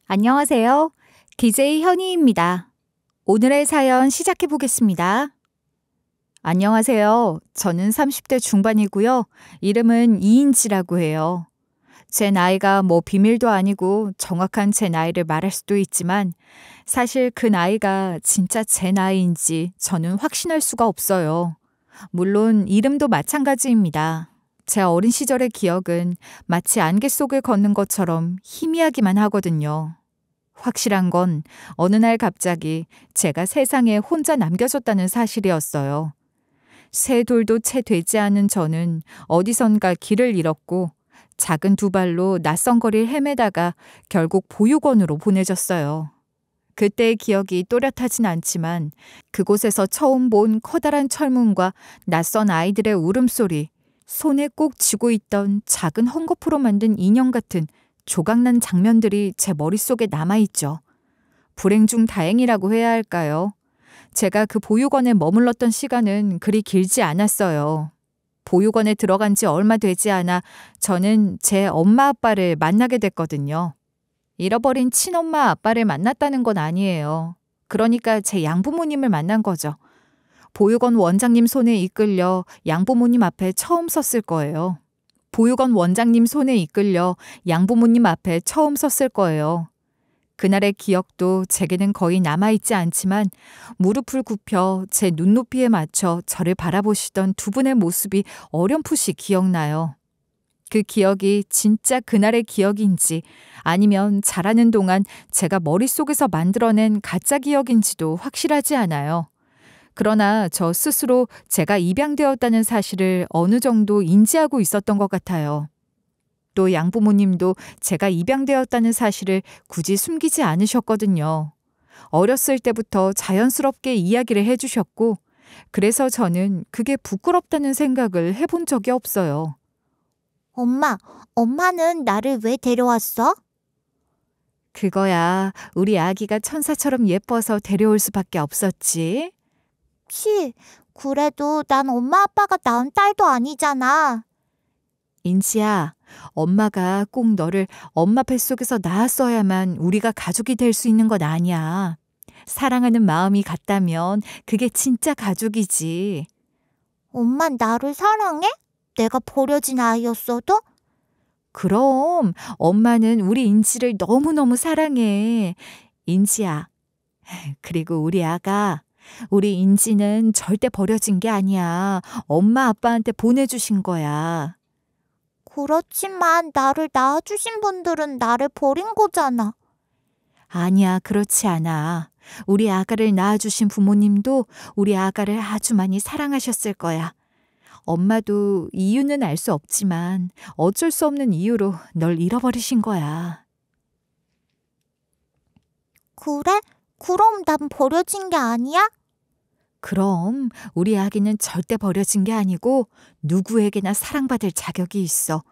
안녕하세요. DJ 현희입니다. 오늘의 사연 시작해 보겠습니다. 안녕하세요. 저는 30대 중반이고요. 이름은 이인지라고 해요. 제 나이가 뭐 비밀도 아니고 정확한 제 나이를 말할 수도 있지만 사실 그 나이가 진짜 제 나이인지 저는 확신할 수가 없어요. 물론 이름도 마찬가지입니다. 제 어린 시절의 기억은 마치 안개 속을 걷는 것처럼 희미하기만 하거든요. 확실한 건 어느 날 갑자기 제가 세상에 혼자 남겨졌다는 사실이었어요. 새 돌도 채 되지 않은 저는 어디선가 길을 잃었고 작은 두 발로 낯선 거리를 헤매다가 결국 보육원으로 보내졌어요. 그때의 기억이 또렷하진 않지만 그곳에서 처음 본 커다란 철문과 낯선 아이들의 울음소리, 손에 꼭 쥐고 있던 작은 헝겊으로 만든 인형 같은 조각난 장면들이 제 머릿속에 남아있죠. 불행 중 다행이라고 해야 할까요? 제가 그 보육원에 머물렀던 시간은 그리 길지 않았어요. 보육원에 들어간 지 얼마 되지 않아 저는 제 엄마 아빠를 만나게 됐거든요. 잃어버린 친엄마 아빠를 만났다는 건 아니에요. 그러니까 제 양부모님을 만난 거죠. 보육원 원장님 손에 이끌려 양부모님 앞에 처음 섰을 거예요. 보육원 원장님 손에 이끌려 양부모님 앞에 처음 섰을 거예요. 그날의 기억도 제게는 거의 남아있지 않지만 무릎을 굽혀 제 눈높이에 맞춰 저를 바라보시던 두 분의 모습이 어렴풋이 기억나요. 그 기억이 진짜 그날의 기억인지 아니면 자라는 동안 제가 머릿속에서 만들어낸 가짜 기억인지도 확실하지 않아요. 그러나 저 스스로 제가 입양되었다는 사실을 어느 정도 인지하고 있었던 것 같아요. 또 양부모님도 제가 입양되었다는 사실을 굳이 숨기지 않으셨거든요. 어렸을 때부터 자연스럽게 이야기를 해주셨고, 그래서 저는 그게 부끄럽다는 생각을 해본 적이 없어요. 엄마는 나를 왜 데려왔어? 그거야, 우리 아기가 천사처럼 예뻐서 데려올 수밖에 없었지. 그래도 난 엄마 아빠가 낳은 딸도 아니잖아. 인지야, 엄마가 꼭 너를 엄마 뱃속에서 낳았어야만 우리가 가족이 될 수 있는 건 아니야. 사랑하는 마음이 같다면 그게 진짜 가족이지. 엄만 나를 사랑해? 내가 버려진 아이였어도? 그럼 엄마는 우리 인지를 너무너무 사랑해. 인지야. 그리고 우리 인지는 절대 버려진 게 아니야. 엄마 아빠한테 보내주신 거야. 그렇지만 나를 낳아주신 분들은 나를 버린 거잖아. 아니야, 그렇지 않아. 우리 아가를 낳아주신 부모님도 우리 아가를 아주 많이 사랑하셨을 거야. 엄마도 이유는 알 수 없지만 어쩔 수 없는 이유로 널 잃어버리신 거야. 그래? 그럼 난 버려진 게 아니야? 그럼 우리 아기는 절대 버려진 게 아니고 누구에게나 사랑받을 자격이 있어.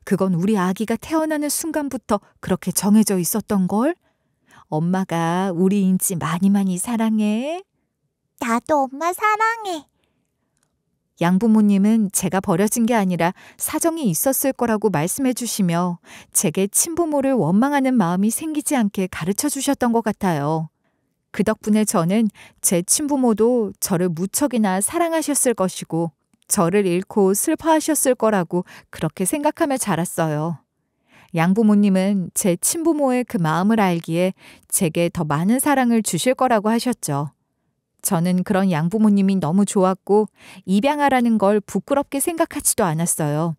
그건 우리 아기가 태어나는 순간부터 그렇게 정해져 있었던 걸. 엄마가 우리 인지 많이 많이 사랑해. 나도 엄마 사랑해. 양부모님은 제가 버려진 게 아니라 사정이 있었을 거라고 말씀해 주시며 제게 친부모를 원망하는 마음이 생기지 않게 가르쳐 주셨던 것 같아요. 그 덕분에 저는 제 친부모도 저를 무척이나 사랑하셨을 것이고 저를 잃고 슬퍼하셨을 거라고 그렇게 생각하며 자랐어요. 양부모님은 제 친부모의 그 마음을 알기에 제게 더 많은 사랑을 주실 거라고 하셨죠. 저는 그런 양부모님이 너무 좋았고 입양하라는 걸 부끄럽게 생각하지도 않았어요.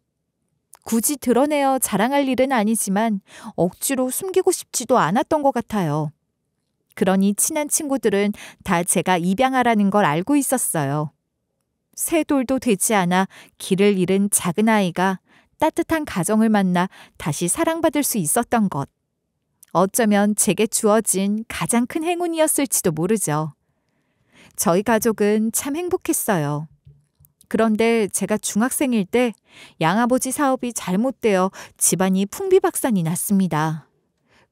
굳이 드러내어 자랑할 일은 아니지만 억지로 숨기고 싶지도 않았던 것 같아요. 그러니 친한 친구들은 다 제가 입양하라는 걸 알고 있었어요. 새 돌도 되지 않아 길을 잃은 작은 아이가 따뜻한 가정을 만나 다시 사랑받을 수 있었던 것. 어쩌면 제게 주어진 가장 큰 행운이었을지도 모르죠. 저희 가족은 참 행복했어요. 그런데 제가 중학생일 때 양아버지 사업이 잘못되어 집안이 풍비박산이 났습니다.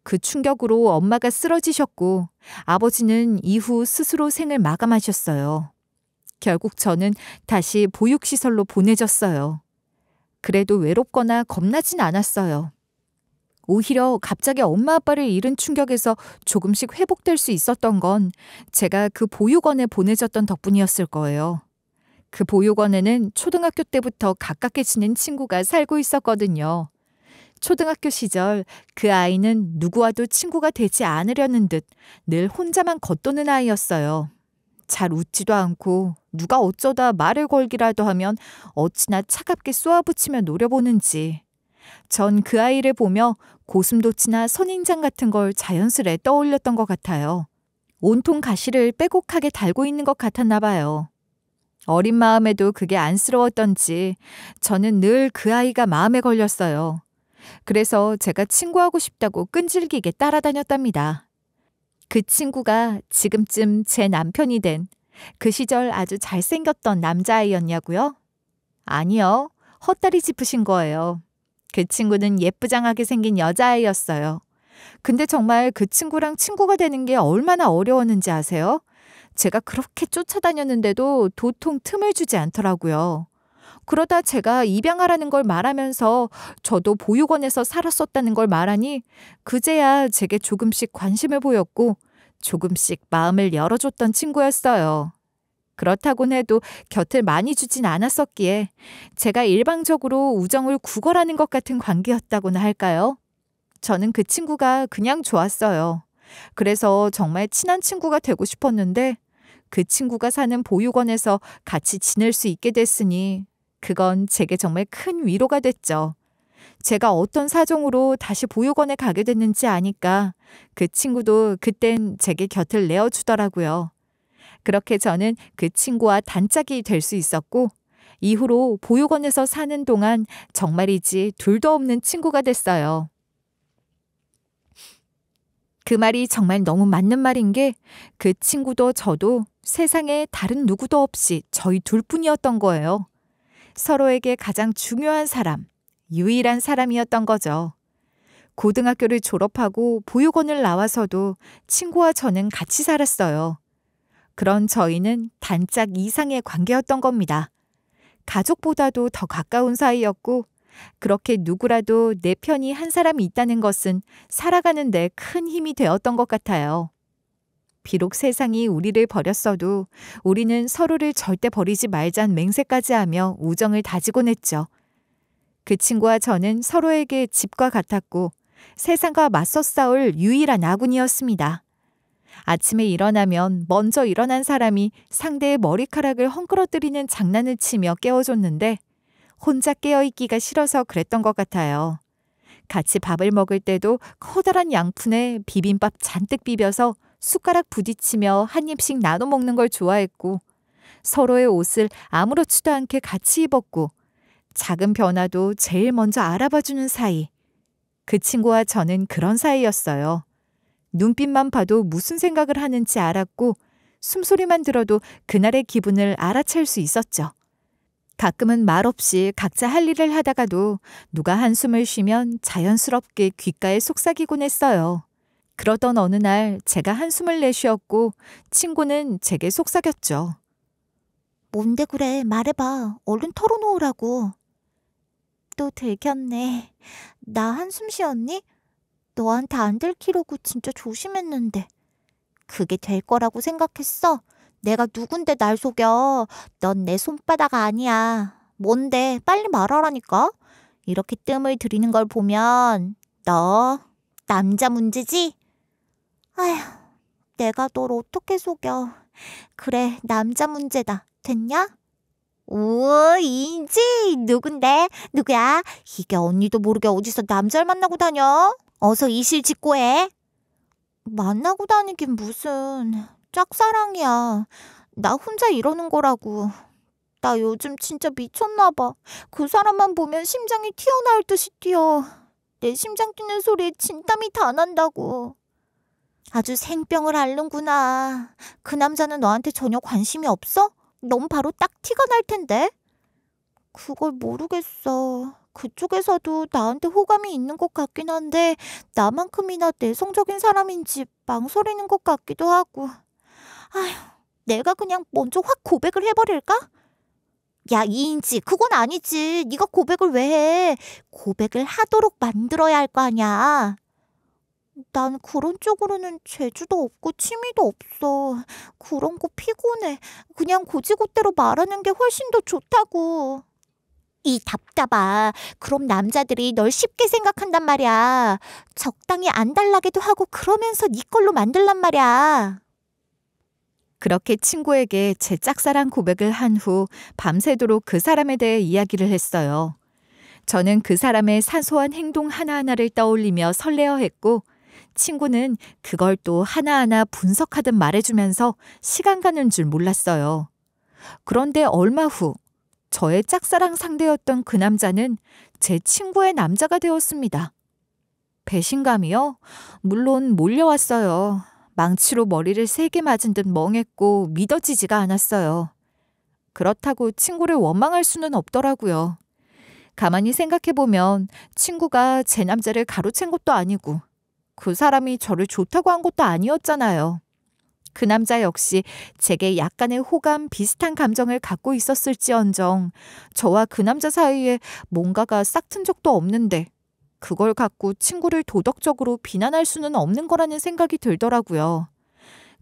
그 충격으로 엄마가 쓰러지셨고 아버지는 이후 스스로 생을 마감하셨어요. 결국 저는 다시 보육시설로 보내졌어요. 그래도 외롭거나 겁나진 않았어요. 오히려 갑자기 엄마 아빠를 잃은 충격에서 조금씩 회복될 수 있었던 건 제가 그 보육원에 보내졌던 덕분이었을 거예요. 그 보육원에는 초등학교 때부터 가깝게 지낸 친구가 살고 있었거든요. 초등학교 시절 그 아이는 누구와도 친구가 되지 않으려는 듯 늘 혼자만 겉도는 아이였어요. 잘 웃지도 않고 누가 어쩌다 말을 걸기라도 하면 어찌나 차갑게 쏘아붙이며 노려보는지. 전 그 아이를 보며 고슴도치나 선인장 같은 걸 자연스레 떠올렸던 것 같아요. 온통 가시를 빼곡하게 달고 있는 것 같았나 봐요. 어린 마음에도 그게 안쓰러웠던지 저는 늘 그 아이가 마음에 걸렸어요. 그래서 제가 친구하고 싶다고 끈질기게 따라다녔답니다. 그 친구가 지금쯤 제 남편이 된 그 시절 아주 잘생겼던 남자아이였냐고요? 아니요. 헛다리 짚으신 거예요. 그 친구는 예쁘장하게 생긴 여자아이였어요. 근데 정말 그 친구랑 친구가 되는 게 얼마나 어려웠는지 아세요? 제가 그렇게 쫓아다녔는데도 도통 틈을 주지 않더라고요. 그러다 제가 입양하라는 걸 말하면서 저도 보육원에서 살았었다는 걸 말하니 그제야 제게 조금씩 관심을 보였고 조금씩 마음을 열어줬던 친구였어요. 그렇다곤 해도 곁을 많이 주진 않았었기에 제가 일방적으로 우정을 구걸하는 것 같은 관계였다고나 할까요? 저는 그 친구가 그냥 좋았어요. 그래서 정말 친한 친구가 되고 싶었는데 그 친구가 사는 보육원에서 같이 지낼 수 있게 됐으니 그건 제게 정말 큰 위로가 됐죠. 제가 어떤 사정으로 다시 보육원에 가게 됐는지 아니까 그 친구도 그땐 제게 곁을 내어주더라고요. 그렇게 저는 그 친구와 단짝이 될 수 있었고 이후로 보육원에서 사는 동안 정말이지 둘도 없는 친구가 됐어요. 그 말이 정말 너무 맞는 말인 게 그 친구도 저도 세상에 다른 누구도 없이 저희 둘뿐이었던 거예요. 서로에게 가장 중요한 사람, 유일한 사람이었던 거죠. 고등학교를 졸업하고 보육원을 나와서도 친구와 저는 같이 살았어요. 그런 저희는 단짝 이상의 관계였던 겁니다. 가족보다도 더 가까운 사이였고 그렇게 누구라도 내 편이 한 사람이 있다는 것은 살아가는 데 큰 힘이 되었던 것 같아요. 비록 세상이 우리를 버렸어도 우리는 서로를 절대 버리지 말자는 맹세까지 하며 우정을 다지곤 했죠. 그 친구와 저는 서로에게 집과 같았고 세상과 맞서 싸울 유일한 아군이었습니다. 아침에 일어나면 먼저 일어난 사람이 상대의 머리카락을 헝클어뜨리는 장난을 치며 깨워줬는데 혼자 깨어있기가 싫어서 그랬던 것 같아요. 같이 밥을 먹을 때도 커다란 양푼에 비빔밥 잔뜩 비벼서 숟가락 부딪히며 한 입씩 나눠 먹는 걸 좋아했고 서로의 옷을 아무렇지도 않게 같이 입었고 작은 변화도 제일 먼저 알아봐주는 사이. 그 친구와 저는 그런 사이였어요. 눈빛만 봐도 무슨 생각을 하는지 알았고 숨소리만 들어도 그날의 기분을 알아챌 수 있었죠. 가끔은 말없이 각자 할 일을 하다가도 누가 한숨을 쉬면 자연스럽게 귓가에 속삭이곤 했어요. 그러던 어느 날 제가 한숨을 내쉬었고 친구는 제게 속삭였죠. 뭔데 그래, 말해봐. 얼른 털어놓으라고. 또 들켰네. 나 한숨 쉬었니? 너한테 안 들키려고 진짜 조심했는데. 그게 될 거라고 생각했어? 내가 누군데 날 속여. 넌 내 손바닥 아니야. 뭔데? 빨리 말하라니까. 이렇게 뜸을 들이는 걸 보면 너 남자 문제지? 아휴, 내가 널 어떻게 속여. 그래, 남자 문제다. 됐냐? 오, 이지? 누군데? 누구야? 이게 언니도 모르게 어디서 남자를 만나고 다녀? 어서 이실 직고 해. 만나고 다니긴 무슨. 짝사랑이야. 나 혼자 이러는 거라고. 나 요즘 진짜 미쳤나 봐. 그 사람만 보면 심장이 튀어나올 듯이 뛰어. 내 심장 뛰는 소리에 진땀이 다 난다고. 아주 생병을 앓는구나. 그 남자는 너한테 전혀 관심이 없어? 넌 바로 딱 티가 날 텐데. 그걸 모르겠어. 그쪽에서도 나한테 호감이 있는 것 같긴 한데 나만큼이나 내성적인 사람인지 망설이는 것 같기도 하고. 아휴, 내가 그냥 먼저 확 고백을 해버릴까? 야, 이인지, 그건 아니지. 네가 고백을 왜 해? 고백을 하도록 만들어야 할 거 아니야. 난 그런 쪽으로는 재주도 없고 취미도 없어. 그런 거 피곤해. 그냥 고지고대로 말하는 게 훨씬 더 좋다고. 이 답답아. 그럼 남자들이 널 쉽게 생각한단 말이야. 적당히 안 달라게도 하고 그러면서 네 걸로 만들란 말이야. 그렇게 친구에게 제 짝사랑 고백을 한 후 밤새도록 그 사람에 대해 이야기를 했어요. 저는 그 사람의 사소한 행동 하나하나를 떠올리며 설레어했고 친구는 그걸 또 하나하나 분석하듯 말해주면서 시간 가는 줄 몰랐어요. 그런데 얼마 후 저의 짝사랑 상대였던 그 남자는 제 친구의 남자가 되었습니다. 배신감이요? 물론 몰려왔어요. 망치로 머리를 세게 맞은 듯 멍했고 믿어지지가 않았어요. 그렇다고 친구를 원망할 수는 없더라고요. 가만히 생각해보면 친구가 제 남자를 가로챈 것도 아니고 그 사람이 저를 좋다고 한 것도 아니었잖아요. 그 남자 역시 제게 약간의 호감 비슷한 감정을 갖고 있었을지언정 저와 그 남자 사이에 뭔가가 싹튼 적도 없는데 그걸 갖고 친구를 도덕적으로 비난할 수는 없는 거라는 생각이 들더라고요.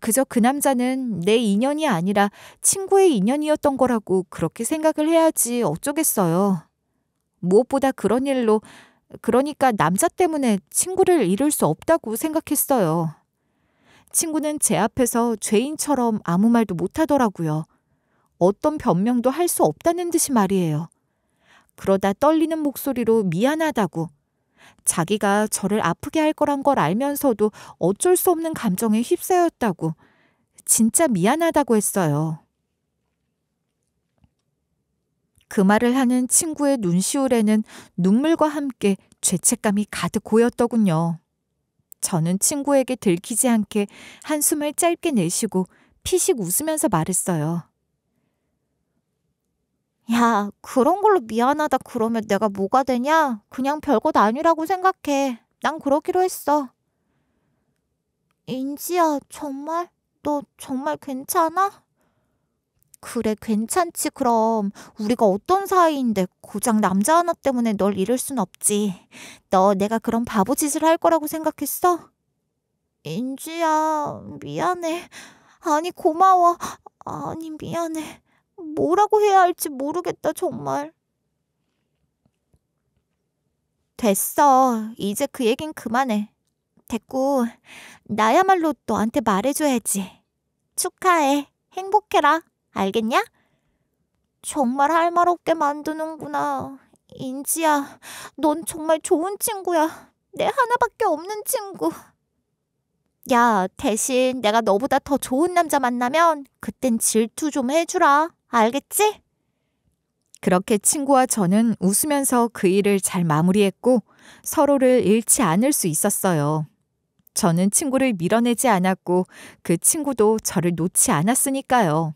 그저 그 남자는 내 인연이 아니라 친구의 인연이었던 거라고 그렇게 생각을 해야지 어쩌겠어요. 무엇보다 그런 일로 그러니까 남자 때문에 친구를 잃을 수 없다고 생각했어요. 친구는 제 앞에서 죄인처럼 아무 말도 못하더라고요. 어떤 변명도 할 수 없다는 듯이 말이에요. 그러다 떨리는 목소리로 미안하다고 자기가 저를 아프게 할 거란 걸 알면서도 어쩔 수 없는 감정에 휩싸였다고 진짜 미안하다고 했어요. 그 말을 하는 친구의 눈시울에는 눈물과 함께 죄책감이 가득 고였더군요. 저는 친구에게 들키지 않게 한숨을 짧게 내쉬고 피식 웃으면서 말했어요. 야, 그런 걸로 미안하다 그러면 내가 뭐가 되냐? 그냥 별것 아니라고 생각해. 난 그러기로 했어. 인지야, 정말? 너 정말 괜찮아? 그래, 괜찮지, 그럼. 우리가 어떤 사이인데 고작 남자 하나 때문에 널 잃을 순 없지. 너 내가 그런 바보 짓을 할 거라고 생각했어? 인지야, 미안해. 아니, 고마워. 아니, 미안해. 뭐라고 해야 할지 모르겠다, 정말. 됐어. 이제 그 얘긴 그만해. 됐고, 나야말로 너한테 말해줘야지. 축하해. 행복해라. 알겠냐? 정말 할 말 없게 만드는구나. 인지야, 넌 정말 좋은 친구야. 내 하나밖에 없는 친구. 야, 대신 내가 너보다 더 좋은 남자 만나면 그땐 질투 좀 해주라. 알겠지? 그렇게 친구와 저는 웃으면서 그 일을 잘 마무리했고 서로를 잃지 않을 수 있었어요. 저는 친구를 밀어내지 않았고 그 친구도 저를 놓지 않았으니까요.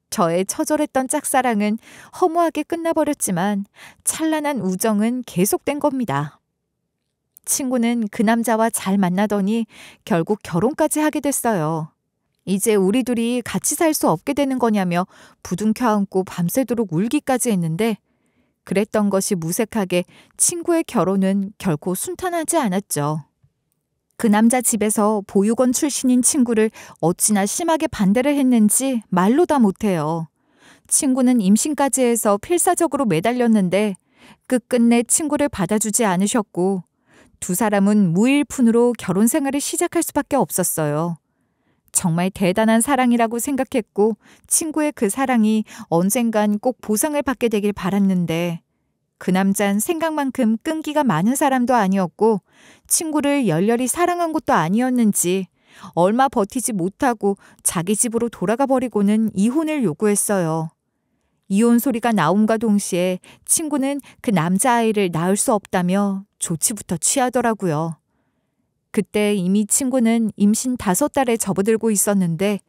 저의 처절했던 짝사랑은 허무하게 끝나버렸지만 찬란한 우정은 계속된 겁니다. 친구는 그 남자와 잘 만나더니 결국 결혼까지 하게 됐어요. 이제 우리 둘이 같이 살 수 없게 되는 거냐며 부둥켜 안고 밤새도록 울기까지 했는데 그랬던 것이 무색하게 친구의 결혼은 결코 순탄하지 않았죠. 그 남자 집에서 보육원 출신인 친구를 어찌나 심하게 반대를 했는지 말로 다 못해요. 친구는 임신까지 해서 필사적으로 매달렸는데 끝끝내 친구를 받아주지 않으셨고 두 사람은 무일푼으로 결혼 생활을 시작할 수밖에 없었어요. 정말 대단한 사랑이라고 생각했고 친구의 그 사랑이 언젠간 꼭 보상을 받게 되길 바랐는데 그 남잔 생각만큼 끈기가 많은 사람도 아니었고 친구를 열렬히 사랑한 것도 아니었는지 얼마 버티지 못하고 자기 집으로 돌아가 버리고는 이혼을 요구했어요. 이혼 소리가 나옴과 동시에 친구는 그 남자아이를 낳을 수 없다며 조치부터 취하더라고요. 그때 이미 친구는 임신 5달에 접어들고 있었는데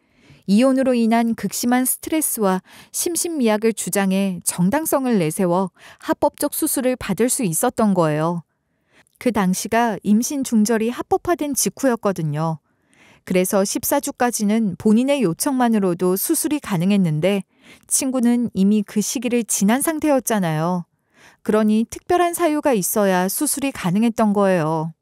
이혼으로 인한 극심한 스트레스와 심신미약을 주장해 정당성을 내세워 합법적 수술을 받을 수 있었던 거예요. 그 당시가 임신 중절이 합법화된 직후였거든요. 그래서 14주까지는 본인의 요청만으로도 수술이 가능했는데 친구는 이미 그 시기를 지난 상태였잖아요. 그러니 특별한 사유가 있어야 수술이 가능했던 거예요.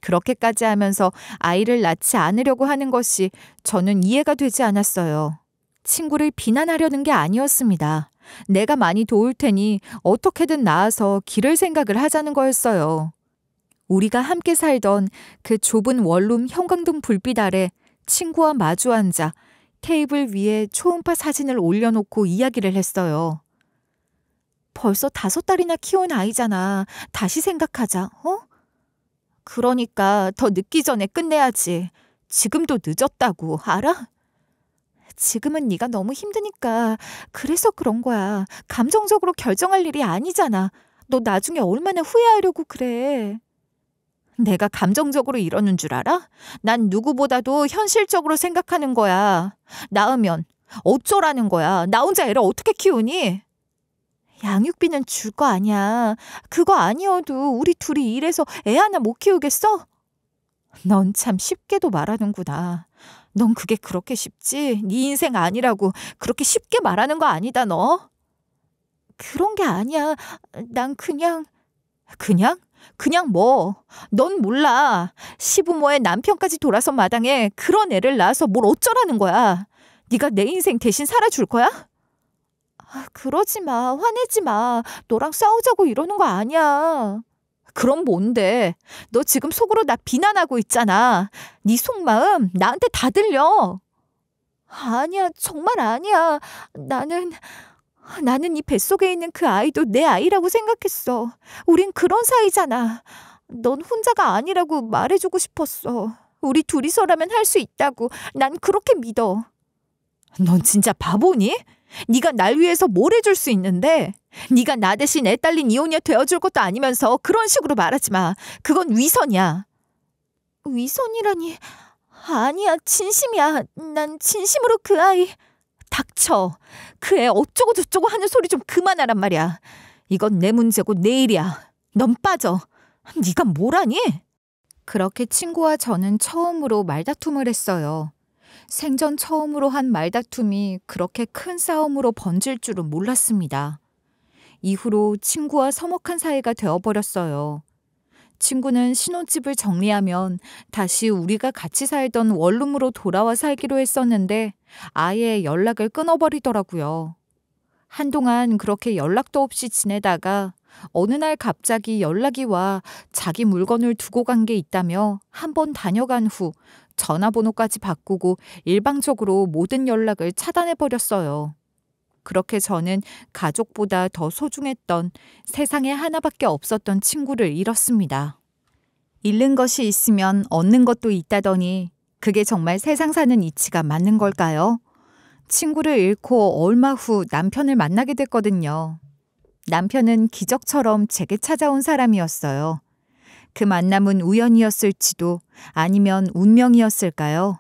그렇게까지 하면서 아이를 낳지 않으려고 하는 것이 저는 이해가 되지 않았어요. 친구를 비난하려는 게 아니었습니다. 내가 많이 도울 테니 어떻게든 나아서 기를 생각을 하자는 거였어요. 우리가 함께 살던 그 좁은 원룸 형광등 불빛 아래 친구와 마주 앉아 테이블 위에 초음파 사진을 올려놓고 이야기를 했어요. 벌써 5달이나 키운 아이잖아. 다시 생각하자, 어? 그러니까 더 늦기 전에 끝내야지. 지금도 늦었다고, 알아? 지금은 네가 너무 힘드니까 그래서 그런 거야. 감정적으로 결정할 일이 아니잖아. 너 나중에 얼마나 후회하려고 그래. 내가 감정적으로 이러는 줄 알아? 난 누구보다도 현실적으로 생각하는 거야. 낳으면 어쩌라는 거야. 나 혼자 애를 어떻게 키우니? 양육비는 줄 거 아니야. 그거 아니어도 우리 둘이 일해서 애 하나 못 키우겠어? 넌 참 쉽게도 말하는구나. 넌 그게 그렇게 쉽지? 네 인생 아니라고 그렇게 쉽게 말하는 거 아니다, 너? 그런 게 아니야. 난 그냥... 그냥? 그냥 뭐? 넌 몰라. 시부모의 남편까지 돌아선 마당에 그런 애를 낳아서 뭘 어쩌라는 거야. 네가 내 인생 대신 살아줄 거야? 그러지 마. 화내지 마. 너랑 싸우자고 이러는 거 아니야. 그럼 뭔데? 너 지금 속으로 나 비난하고 있잖아. 네 속마음 나한테 다 들려. 아니야. 정말 아니야. 나는 이 뱃속에 있는 그 아이도 내 아이라고 생각했어. 우린 그런 사이잖아. 넌 혼자가 아니라고 말해주고 싶었어. 우리 둘이서라면 할 수 있다고. 난 그렇게 믿어. 넌 진짜 바보니? 네가 날 위해서 뭘 해줄 수 있는데? 네가 나 대신 애 딸린 이혼녀 되어줄 것도 아니면서 그런 식으로 말하지 마. 그건 위선이야. 위선이라니. 아니야. 진심이야. 난 진심으로 그 아이... 닥쳐. 그 애 어쩌고 저쩌고 하는 소리 좀 그만하란 말이야. 이건 내 문제고 내 일이야. 넌 빠져. 네가 뭘 하니? 그렇게 친구와 저는 처음으로 말다툼을 했어요. 생전 처음으로 한 말다툼이 그렇게 큰 싸움으로 번질 줄은 몰랐습니다. 이후로 친구와 서먹한 사이가 되어버렸어요. 친구는 신혼집을 정리하면 다시 우리가 같이 살던 원룸으로 돌아와 살기로 했었는데 아예 연락을 끊어버리더라고요. 한동안 그렇게 연락도 없이 지내다가 어느 날 갑자기 연락이 와 자기 물건을 두고 간 게 있다며 한 번 다녀간 후 전화번호까지 바꾸고 일방적으로 모든 연락을 차단해버렸어요. 그렇게 저는 가족보다 더 소중했던 세상에 하나밖에 없었던 친구를 잃었습니다. 잃는 것이 있으면 얻는 것도 있다더니 그게 정말 세상 사는 이치가 맞는 걸까요? 친구를 잃고 얼마 후 남편을 만나게 됐거든요. 남편은 기적처럼 제게 찾아온 사람이었어요. 그 만남은 우연이었을지도 아니면 운명이었을까요?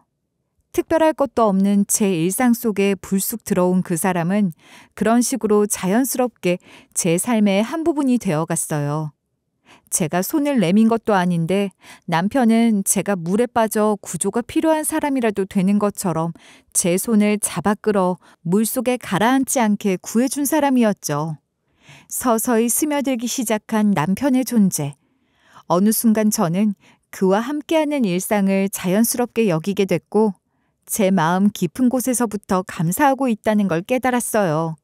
특별할 것도 없는 제 일상 속에 불쑥 들어온 그 사람은 그런 식으로 자연스럽게 제 삶의 한 부분이 되어갔어요. 제가 손을 내민 것도 아닌데 남편은 제가 물에 빠져 구조가 필요한 사람이라도 되는 것처럼 제 손을 잡아 끌어 물속에 가라앉지 않게 구해준 사람이었죠. 서서히 스며들기 시작한 남편의 존재. 어느 순간 저는 그와 함께하는 일상을 자연스럽게 여기게 됐고 제 마음 깊은 곳에서부터 감사하고 있다는 걸 깨달았어요.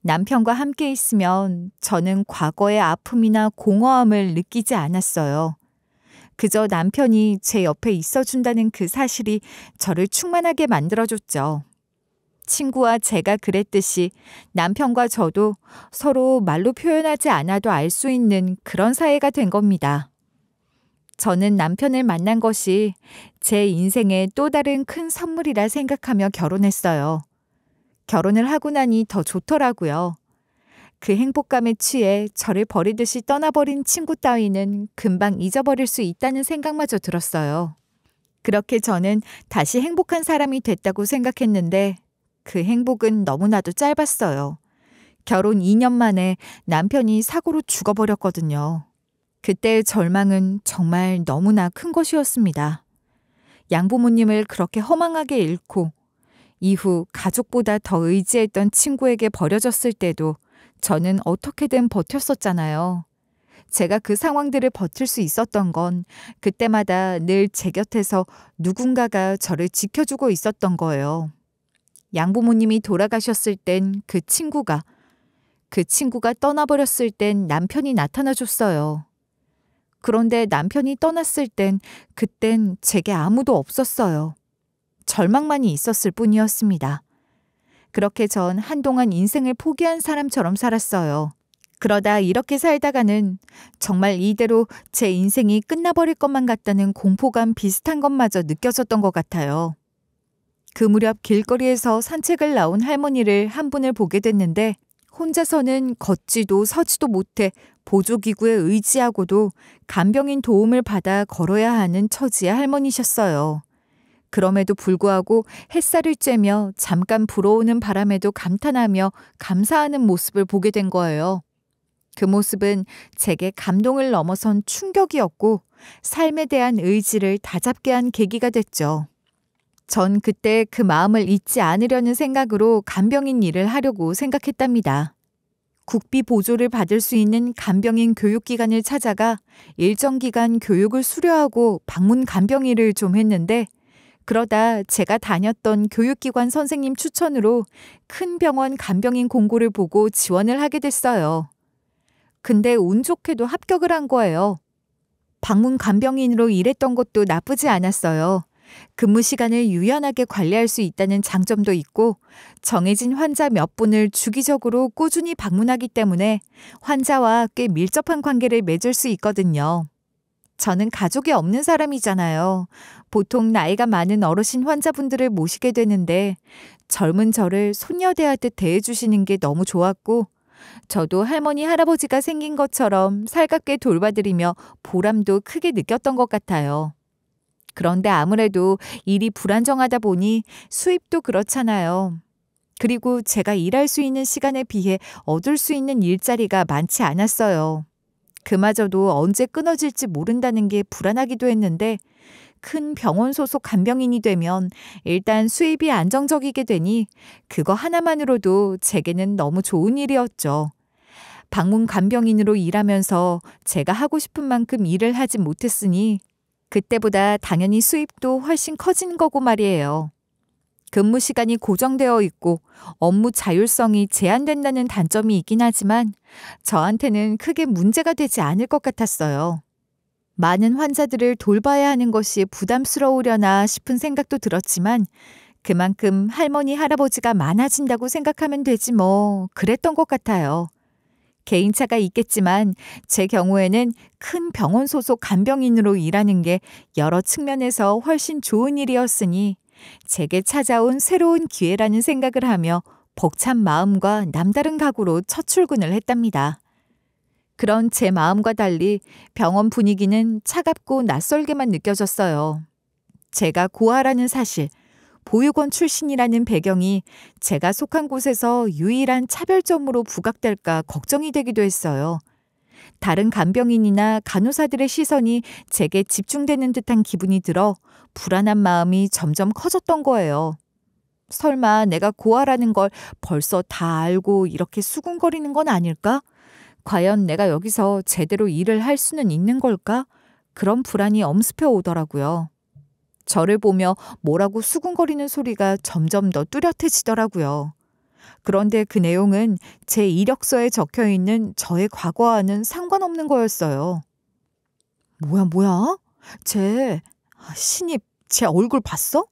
남편과 함께 있으면 저는 과거의 아픔이나 공허함을 느끼지 않았어요. 그저 남편이 제 옆에 있어준다는 그 사실이 저를 충만하게 만들어줬죠. 친구와 제가 그랬듯이 남편과 저도 서로 말로 표현하지 않아도 알 수 있는 그런 사이가 된 겁니다. 저는 남편을 만난 것이 제 인생의 또 다른 큰 선물이라 생각하며 결혼했어요. 결혼을 하고 나니 더 좋더라고요. 그 행복감에 취해 저를 버리듯이 떠나버린 친구 따위는 금방 잊어버릴 수 있다는 생각마저 들었어요. 그렇게 저는 다시 행복한 사람이 됐다고 생각했는데 그 행복은 너무나도 짧았어요. 결혼 2년 만에 남편이 사고로 죽어버렸거든요. 그때의 절망은 정말 너무나 큰 것이었습니다. 양부모님을 그렇게 허망하게 잃고 이후 가족보다 더 의지했던 친구에게 버려졌을 때도 저는 어떻게든 버텼었잖아요. 제가 그 상황들을 버틸 수 있었던 건 그때마다 늘 제 곁에서 누군가가 저를 지켜주고 있었던 거예요. 양부모님이 돌아가셨을 땐 그 친구가 떠나버렸을 땐 남편이 나타나줬어요. 그런데 남편이 떠났을 그땐 제게 아무도 없었어요. 절망만이 있었을 뿐이었습니다. 그렇게 전 한동안 인생을 포기한 사람처럼 살았어요. 그러다 이렇게 살다가는 정말 이대로 제 인생이 끝나버릴 것만 같다는 공포감 비슷한 것마저 느껴졌던 것 같아요. 그 무렵 길거리에서 산책을 나온 할머니를 한 분을 보게 됐는데 혼자서는 걷지도 서지도 못해 보조기구에 의지하고도 간병인 도움을 받아 걸어야 하는 처지의 할머니셨어요. 그럼에도 불구하고 햇살을 쬐며 잠깐 불어오는 바람에도 감탄하며 감사하는 모습을 보게 된 거예요. 그 모습은 제게 감동을 넘어선 충격이었고 삶에 대한 의지를 다잡게 한 계기가 됐죠. 전 그때 그 마음을 잊지 않으려는 생각으로 간병인 일을 하려고 생각했답니다. 국비 보조를 받을 수 있는 간병인 교육기관을 찾아가 일정 기간 교육을 수료하고 방문 간병일을 좀 했는데 그러다 제가 다녔던 교육기관 선생님 추천으로 큰 병원 간병인 공고를 보고 지원을 하게 됐어요. 근데 운 좋게도 합격을 한 거예요. 방문 간병인으로 일했던 것도 나쁘지 않았어요. 근무 시간을 유연하게 관리할 수 있다는 장점도 있고 정해진 환자 몇 분을 주기적으로 꾸준히 방문하기 때문에 환자와 꽤 밀접한 관계를 맺을 수 있거든요. 저는 가족이 없는 사람이잖아요. 보통 나이가 많은 어르신 환자분들을 모시게 되는데 젊은 저를 손녀 대하듯 대해주시는 게 너무 좋았고 저도 할머니 할아버지가 생긴 것처럼 살갑게 돌봐드리며 보람도 크게 느꼈던 것 같아요. 그런데 아무래도 일이 불안정하다 보니 수입도 그렇잖아요. 그리고 제가 일할 수 있는 시간에 비해 얻을 수 있는 일자리가 많지 않았어요. 그마저도 언제 끊어질지 모른다는 게 불안하기도 했는데 큰 병원 소속 간병인이 되면 일단 수입이 안정적이게 되니 그거 하나만으로도 제게는 너무 좋은 일이었죠. 방문 간병인으로 일하면서 제가 하고 싶은 만큼 일을 하지 못했으니 그때보다 당연히 수입도 훨씬 커지는 거고 말이에요. 근무 시간이 고정되어 있고 업무 자율성이 제한된다는 단점이 있긴 하지만 저한테는 크게 문제가 되지 않을 것 같았어요. 많은 환자들을 돌봐야 하는 것이 부담스러우려나 싶은 생각도 들었지만 그만큼 할머니, 할아버지가 많아진다고 생각하면 되지 뭐 그랬던 것 같아요. 개인차가 있겠지만 제 경우에는 큰 병원 소속 간병인으로 일하는 게 여러 측면에서 훨씬 좋은 일이었으니 제게 찾아온 새로운 기회라는 생각을 하며 벅찬 마음과 남다른 각오로 첫 출근을 했답니다. 그런 제 마음과 달리 병원 분위기는 차갑고 낯설게만 느껴졌어요. 제가 고아라는 사실, 보육원 출신이라는 배경이 제가 속한 곳에서 유일한 차별점으로 부각될까 걱정이 되기도 했어요. 다른 간병인이나 간호사들의 시선이 제게 집중되는 듯한 기분이 들어 불안한 마음이 점점 커졌던 거예요. 설마 내가 고아라는 걸 벌써 다 알고 이렇게 수군거리는 건 아닐까? 과연 내가 여기서 제대로 일을 할 수는 있는 걸까? 그런 불안이 엄습해 오더라고요. 저를 보며 뭐라고 수군거리는 소리가 점점 더 뚜렷해지더라고요. 그런데 그 내용은 제 이력서에 적혀있는 저의 과거와는 상관없는 거였어요. 뭐야? 신입, 쟤 얼굴 봤어?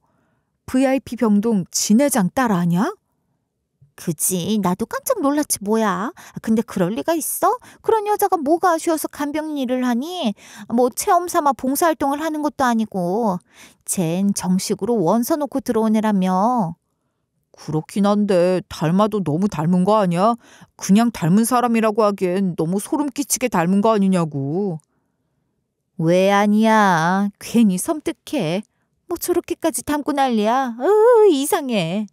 VIP 병동 진회장 딸 아냐? 그지, 나도 깜짝 놀랐지 뭐야. 근데 그럴 리가 있어? 그런 여자가 뭐가 아쉬워서 간병인 일을 하니? 뭐 체험 삼아 봉사활동을 하는 것도 아니고. 쟨 정식으로 원서 놓고 들어온 애라며. 그렇긴 한데 닮아도 너무 닮은 거 아니야? 그냥 닮은 사람이라고 하기엔 너무 소름 끼치게 닮은 거 아니냐고. 왜 아니야? 괜히 섬뜩해. 뭐 저렇게까지 닮고 난리야? 이상해.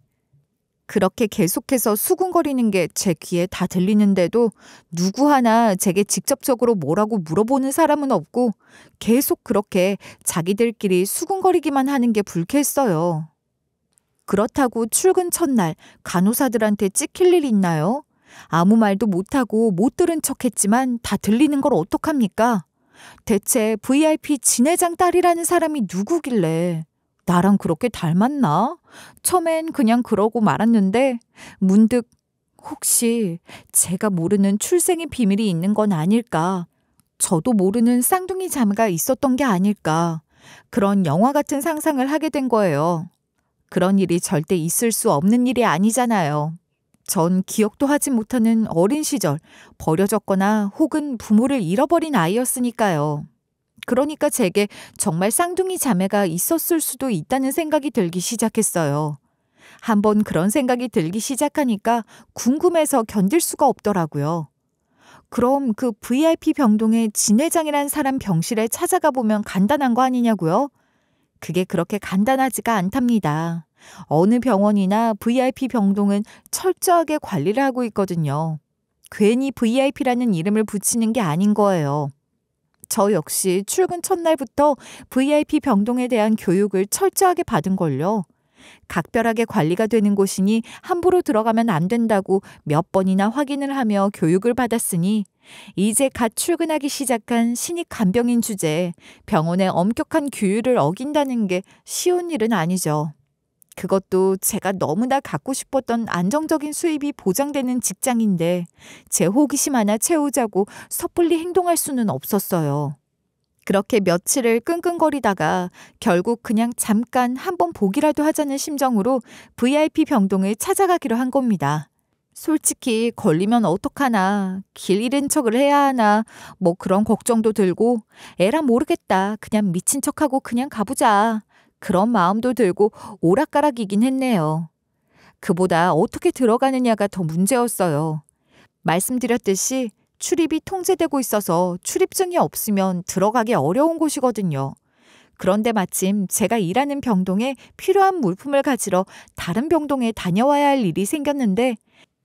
그렇게 계속해서 수군거리는 게 제 귀에 다 들리는데도 누구 하나 제게 직접적으로 뭐라고 물어보는 사람은 없고 계속 그렇게 자기들끼리 수군거리기만 하는 게 불쾌했어요. 그렇다고 출근 첫날 간호사들한테 찍힐 일 있나요? 아무 말도 못하고 못 들은 척했지만 다 들리는 걸 어떡합니까? 대체 VIP 진회장 딸이라는 사람이 누구길래 나랑 그렇게 닮았나? 처음엔 그냥 그러고 말았는데 문득 혹시 제가 모르는 출생의 비밀이 있는 건 아닐까? 저도 모르는 쌍둥이 자매가 있었던 게 아닐까? 그런 영화 같은 상상을 하게 된 거예요. 그런 일이 절대 있을 수 없는 일이 아니잖아요. 전 기억도 하지 못하는 어린 시절 버려졌거나 혹은 부모를 잃어버린 아이였으니까요. 그러니까 제게 정말 쌍둥이 자매가 있었을 수도 있다는 생각이 들기 시작했어요. 한번 그런 생각이 들기 시작하니까 궁금해서 견딜 수가 없더라고요. 그럼 그 VIP 병동의 진회장이란 사람 병실에 찾아가 보면 간단한 거 아니냐고요? 그게 그렇게 간단하지가 않답니다. 어느 병원이나 VIP 병동은 철저하게 관리를 하고 있거든요. 괜히 VIP라는 이름을 붙이는 게 아닌 거예요. 저 역시 출근 첫날부터 VIP 병동에 대한 교육을 철저하게 받은 걸요. 각별하게 관리가 되는 곳이니 함부로 들어가면 안 된다고 몇 번이나 확인을 하며 교육을 받았으니 이제 갓 출근하기 시작한 신입 간병인 주제에 병원의 엄격한 규율을 어긴다는 게 쉬운 일은 아니죠. 그것도 제가 너무나 갖고 싶었던 안정적인 수입이 보장되는 직장인데 제 호기심 하나 채우자고 섣불리 행동할 수는 없었어요. 그렇게 며칠을 끙끙거리다가 결국 그냥 잠깐 한번 보기라도 하자는 심정으로 VIP 병동을 찾아가기로 한 겁니다. 솔직히 걸리면 어떡하나, 길 잃은 척을 해야 하나, 뭐 그런 걱정도 들고 에라 모르겠다, 그냥 미친 척하고 그냥 가보자. 그런 마음도 들고 오락가락이긴 했네요. 그보다 어떻게 들어가느냐가 더 문제였어요. 말씀드렸듯이 출입이 통제되고 있어서 출입증이 없으면 들어가기 어려운 곳이거든요. 그런데 마침 제가 일하는 병동에 필요한 물품을 가지러 다른 병동에 다녀와야 할 일이 생겼는데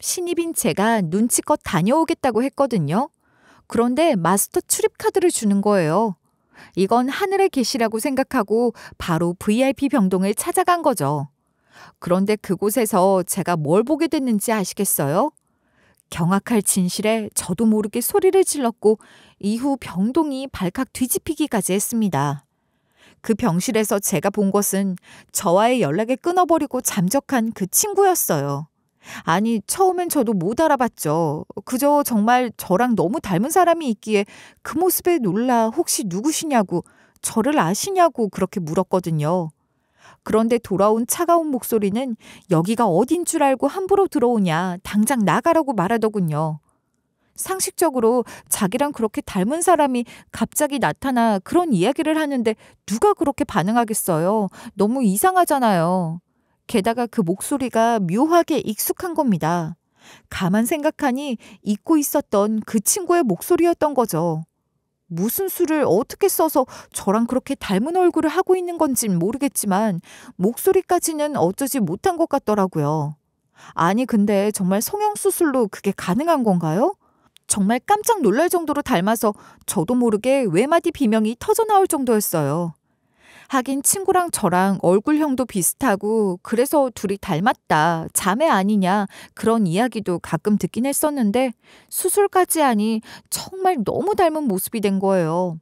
신입인 제가 눈치껏 다녀오겠다고 했거든요. 그런데 마스터 출입카드를 주는 거예요. 이건 하늘의 계시라고 생각하고 바로 VIP 병동을 찾아간 거죠. 그런데 그곳에서 제가 뭘 보게 됐는지 아시겠어요? 경악할 진실에 저도 모르게 소리를 질렀고 이후 병동이 발칵 뒤집히기까지 했습니다. 그 병실에서 제가 본 것은 저와의 연락을 끊어버리고 잠적한 그 친구였어요. 아니, 처음엔 저도 못 알아봤죠. 그저 정말 저랑 너무 닮은 사람이 있기에 그 모습에 놀라 혹시 누구시냐고, 저를 아시냐고 그렇게 물었거든요. 그런데 돌아온 차가운 목소리는 여기가 어딘 줄 알고 함부로 들어오냐, 당장 나가라고 말하더군요. 상식적으로 자기랑 그렇게 닮은 사람이 갑자기 나타나 그런 이야기를 하는데 누가 그렇게 반응하겠어요? 너무 이상하잖아요. 게다가 그 목소리가 묘하게 익숙한 겁니다. 가만 생각하니 잊고 있었던 그 친구의 목소리였던 거죠. 무슨 수를 어떻게 써서 저랑 그렇게 닮은 얼굴을 하고 있는 건진 모르겠지만 목소리까지는 어쩌지 못한 것 같더라고요. 아니 근데 정말 성형수술로 그게 가능한 건가요? 정말 깜짝 놀랄 정도로 닮아서 저도 모르게 외마디 비명이 터져나올 정도였어요. 하긴 친구랑 저랑 얼굴형도 비슷하고 그래서 둘이 닮았다, 자매 아니냐 그런 이야기도 가끔 듣긴 했었는데 수술까지 하니 정말 너무 닮은 모습이 된 거예요.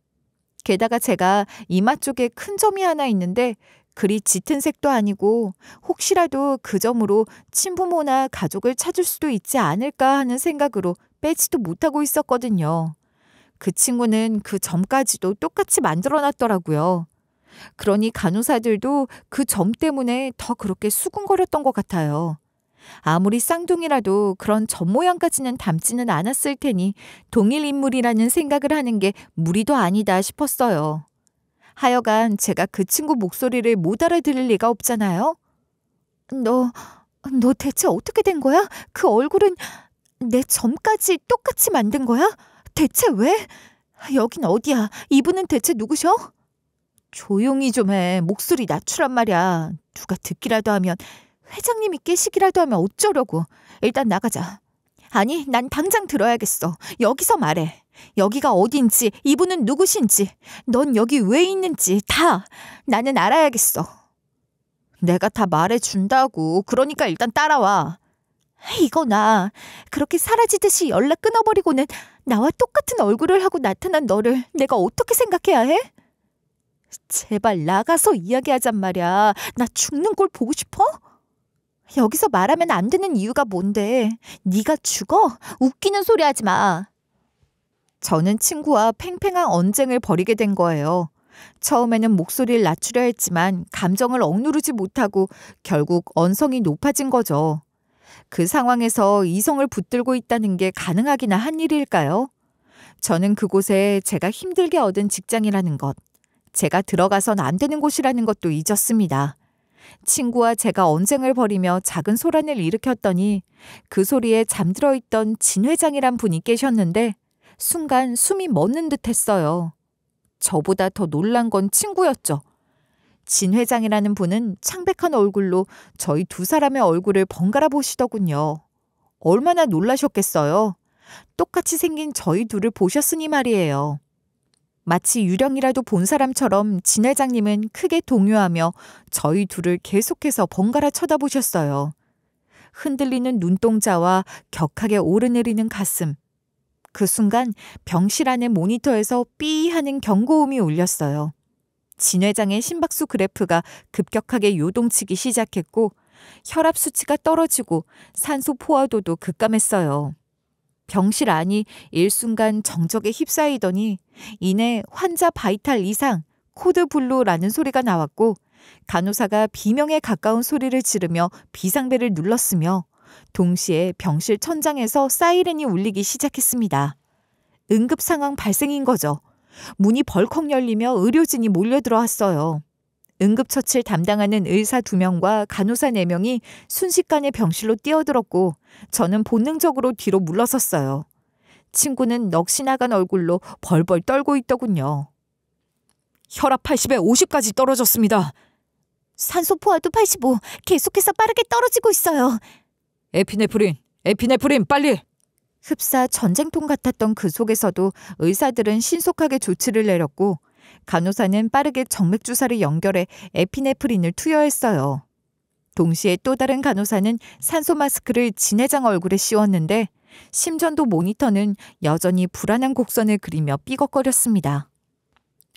게다가 제가 이마 쪽에 큰 점이 하나 있는데 그리 짙은 색도 아니고 혹시라도 그 점으로 친부모나 가족을 찾을 수도 있지 않을까 하는 생각으로 빼지도 못하고 있었거든요. 그 친구는 그 점까지도 똑같이 만들어놨더라고요. 그러니 간호사들도 그 점 때문에 더 그렇게 수군거렸던 것 같아요. 아무리 쌍둥이라도 그런 점 모양까지는 닮지는 않았을 테니 동일 인물이라는 생각을 하는 게 무리도 아니다 싶었어요. 하여간 제가 그 친구 목소리를 못 알아들을 리가 없잖아요. 너 대체 어떻게 된 거야? 그 얼굴은 내 점까지 똑같이 만든 거야? 대체 왜? 여긴 어디야? 이분은 대체 누구셔? 조용히 좀 해. 목소리 낮추란 말이야. 누가 듣기라도 하면, 회장님이 깨시기라도 하면 어쩌려고. 일단 나가자. 아니, 난 당장 들어야겠어. 여기서 말해. 여기가 어딘지, 이분은 누구신지, 넌 여기 왜 있는지 다 나는 알아야겠어. 내가 다 말해준다고. 그러니까 일단 따라와. 이거나 그렇게 사라지듯이 연락 끊어버리고는 나와 똑같은 얼굴을 하고 나타난 너를 내가 어떻게 생각해야 해? 제발 나가서 이야기하잔 말이야. 나 죽는 꼴 보고 싶어? 여기서 말하면 안 되는 이유가 뭔데? 네가 죽어? 웃기는 소리 하지 마. 저는 친구와 팽팽한 언쟁을 벌이게 된 거예요. 처음에는 목소리를 낮추려 했지만 감정을 억누르지 못하고 결국 언성이 높아진 거죠. 그 상황에서 이성을 붙들고 있다는 게 가능하기나 한 일일까요? 저는 그곳에 제가 힘들게 얻은 직장이라는 것, 제가 들어가선 안 되는 곳이라는 것도 잊었습니다. 친구와 제가 언쟁을 벌이며 작은 소란을 일으켰더니 그 소리에 잠들어 있던 진 회장이란 분이 계셨는데 순간 숨이 멎는 듯 했어요. 저보다 더 놀란 건 친구였죠. 진 회장이라는 분은 창백한 얼굴로 저희 두 사람의 얼굴을 번갈아 보시더군요. 얼마나 놀라셨겠어요. 똑같이 생긴 저희 둘을 보셨으니 말이에요. 마치 유령이라도 본 사람처럼 진 회장님은 크게 동요하며 저희 둘을 계속해서 번갈아 쳐다보셨어요. 흔들리는 눈동자와 격하게 오르내리는 가슴. 그 순간 병실 안의 모니터에서 삐 하는 경고음이 울렸어요. 진 회장의 심박수 그래프가 급격하게 요동치기 시작했고 혈압 수치가 떨어지고 산소 포화도도 급감했어요. 병실 안이 일순간 정적에 휩싸이더니 이내 환자 바이탈 이상, 코드 블루라는 소리가 나왔고 간호사가 비명에 가까운 소리를 지르며 비상벨을 눌렀으며 동시에 병실 천장에서 사이렌이 울리기 시작했습니다. 응급 상황 발생인 거죠. 문이 벌컥 열리며 의료진이 몰려들어왔어요. 응급처치를 담당하는 의사 2명과 간호사 4명이 순식간에 병실로 뛰어들었고 저는 본능적으로 뒤로 물러섰어요. 친구는 넋이 나간 얼굴로 벌벌 떨고 있더군요. 혈압 80에 50까지 떨어졌습니다. 산소 포화도 85, 계속해서 빠르게 떨어지고 있어요. 에피네프린 빨리! 흡사 전쟁통 같았던 그 속에서도 의사들은 신속하게 조치를 내렸고 간호사는 빠르게 정맥주사를 연결해 에피네프린을 투여했어요. 동시에 또 다른 간호사는 산소 마스크를 진 회장 얼굴에 씌웠는데 심전도 모니터는 여전히 불안한 곡선을 그리며 삐걱거렸습니다.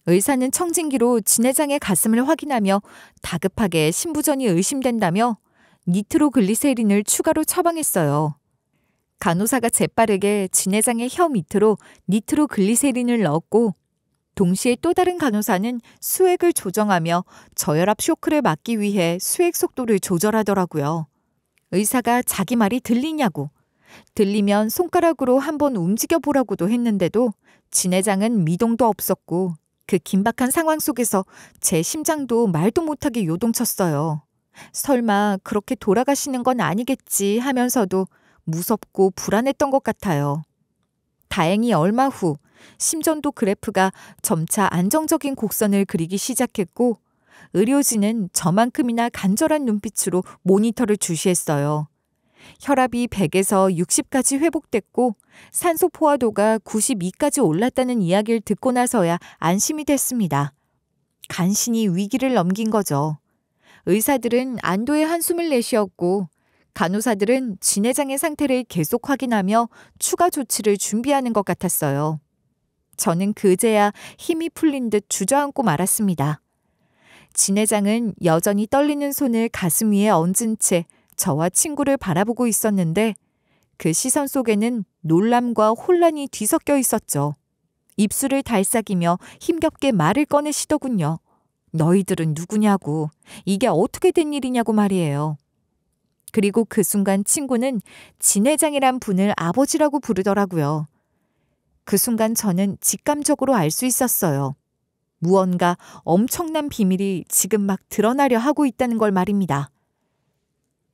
의사는 청진기로 진 회장의 가슴을 확인하며 다급하게 심부전이 의심된다며 니트로글리세린을 추가로 처방했어요. 간호사가 재빠르게 진 회장의 혀 밑으로 니트로글리세린을 넣었고 동시에 또 다른 간호사는 수액을 조정하며 저혈압 쇼크를 막기 위해 수액 속도를 조절하더라고요. 의사가 자기 말이 들리냐고, 들리면 손가락으로 한번 움직여보라고도 했는데도 진 회장은 미동도 없었고 그 긴박한 상황 속에서 제 심장도 말도 못하게 요동쳤어요. 설마 그렇게 돌아가시는 건 아니겠지 하면서도 무섭고 불안했던 것 같아요. 다행히 얼마 후 심전도 그래프가 점차 안정적인 곡선을 그리기 시작했고 의료진은 저만큼이나 간절한 눈빛으로 모니터를 주시했어요. 혈압이 100에서 60까지 회복됐고 산소 포화도가 92까지 올랐다는 이야기를 듣고 나서야 안심이 됐습니다. 간신히 위기를 넘긴 거죠. 의사들은 안도의 한숨을 내쉬었고 간호사들은 진 회장의 상태를 계속 확인하며 추가 조치를 준비하는 것 같았어요. 저는 그제야 힘이 풀린 듯 주저앉고 말았습니다. 진 회장은 여전히 떨리는 손을 가슴 위에 얹은 채 저와 친구를 바라보고 있었는데 그 시선 속에는 놀람과 혼란이 뒤섞여 있었죠. 입술을 달싹이며 힘겹게 말을 꺼내시더군요. 너희들은 누구냐고, 이게 어떻게 된 일이냐고 말이에요. 그리고 그 순간 친구는 진 회장이란 분을 아버지라고 부르더라고요. 그 순간 저는 직감적으로 알 수 있었어요. 무언가 엄청난 비밀이 지금 막 드러나려 하고 있다는 걸 말입니다.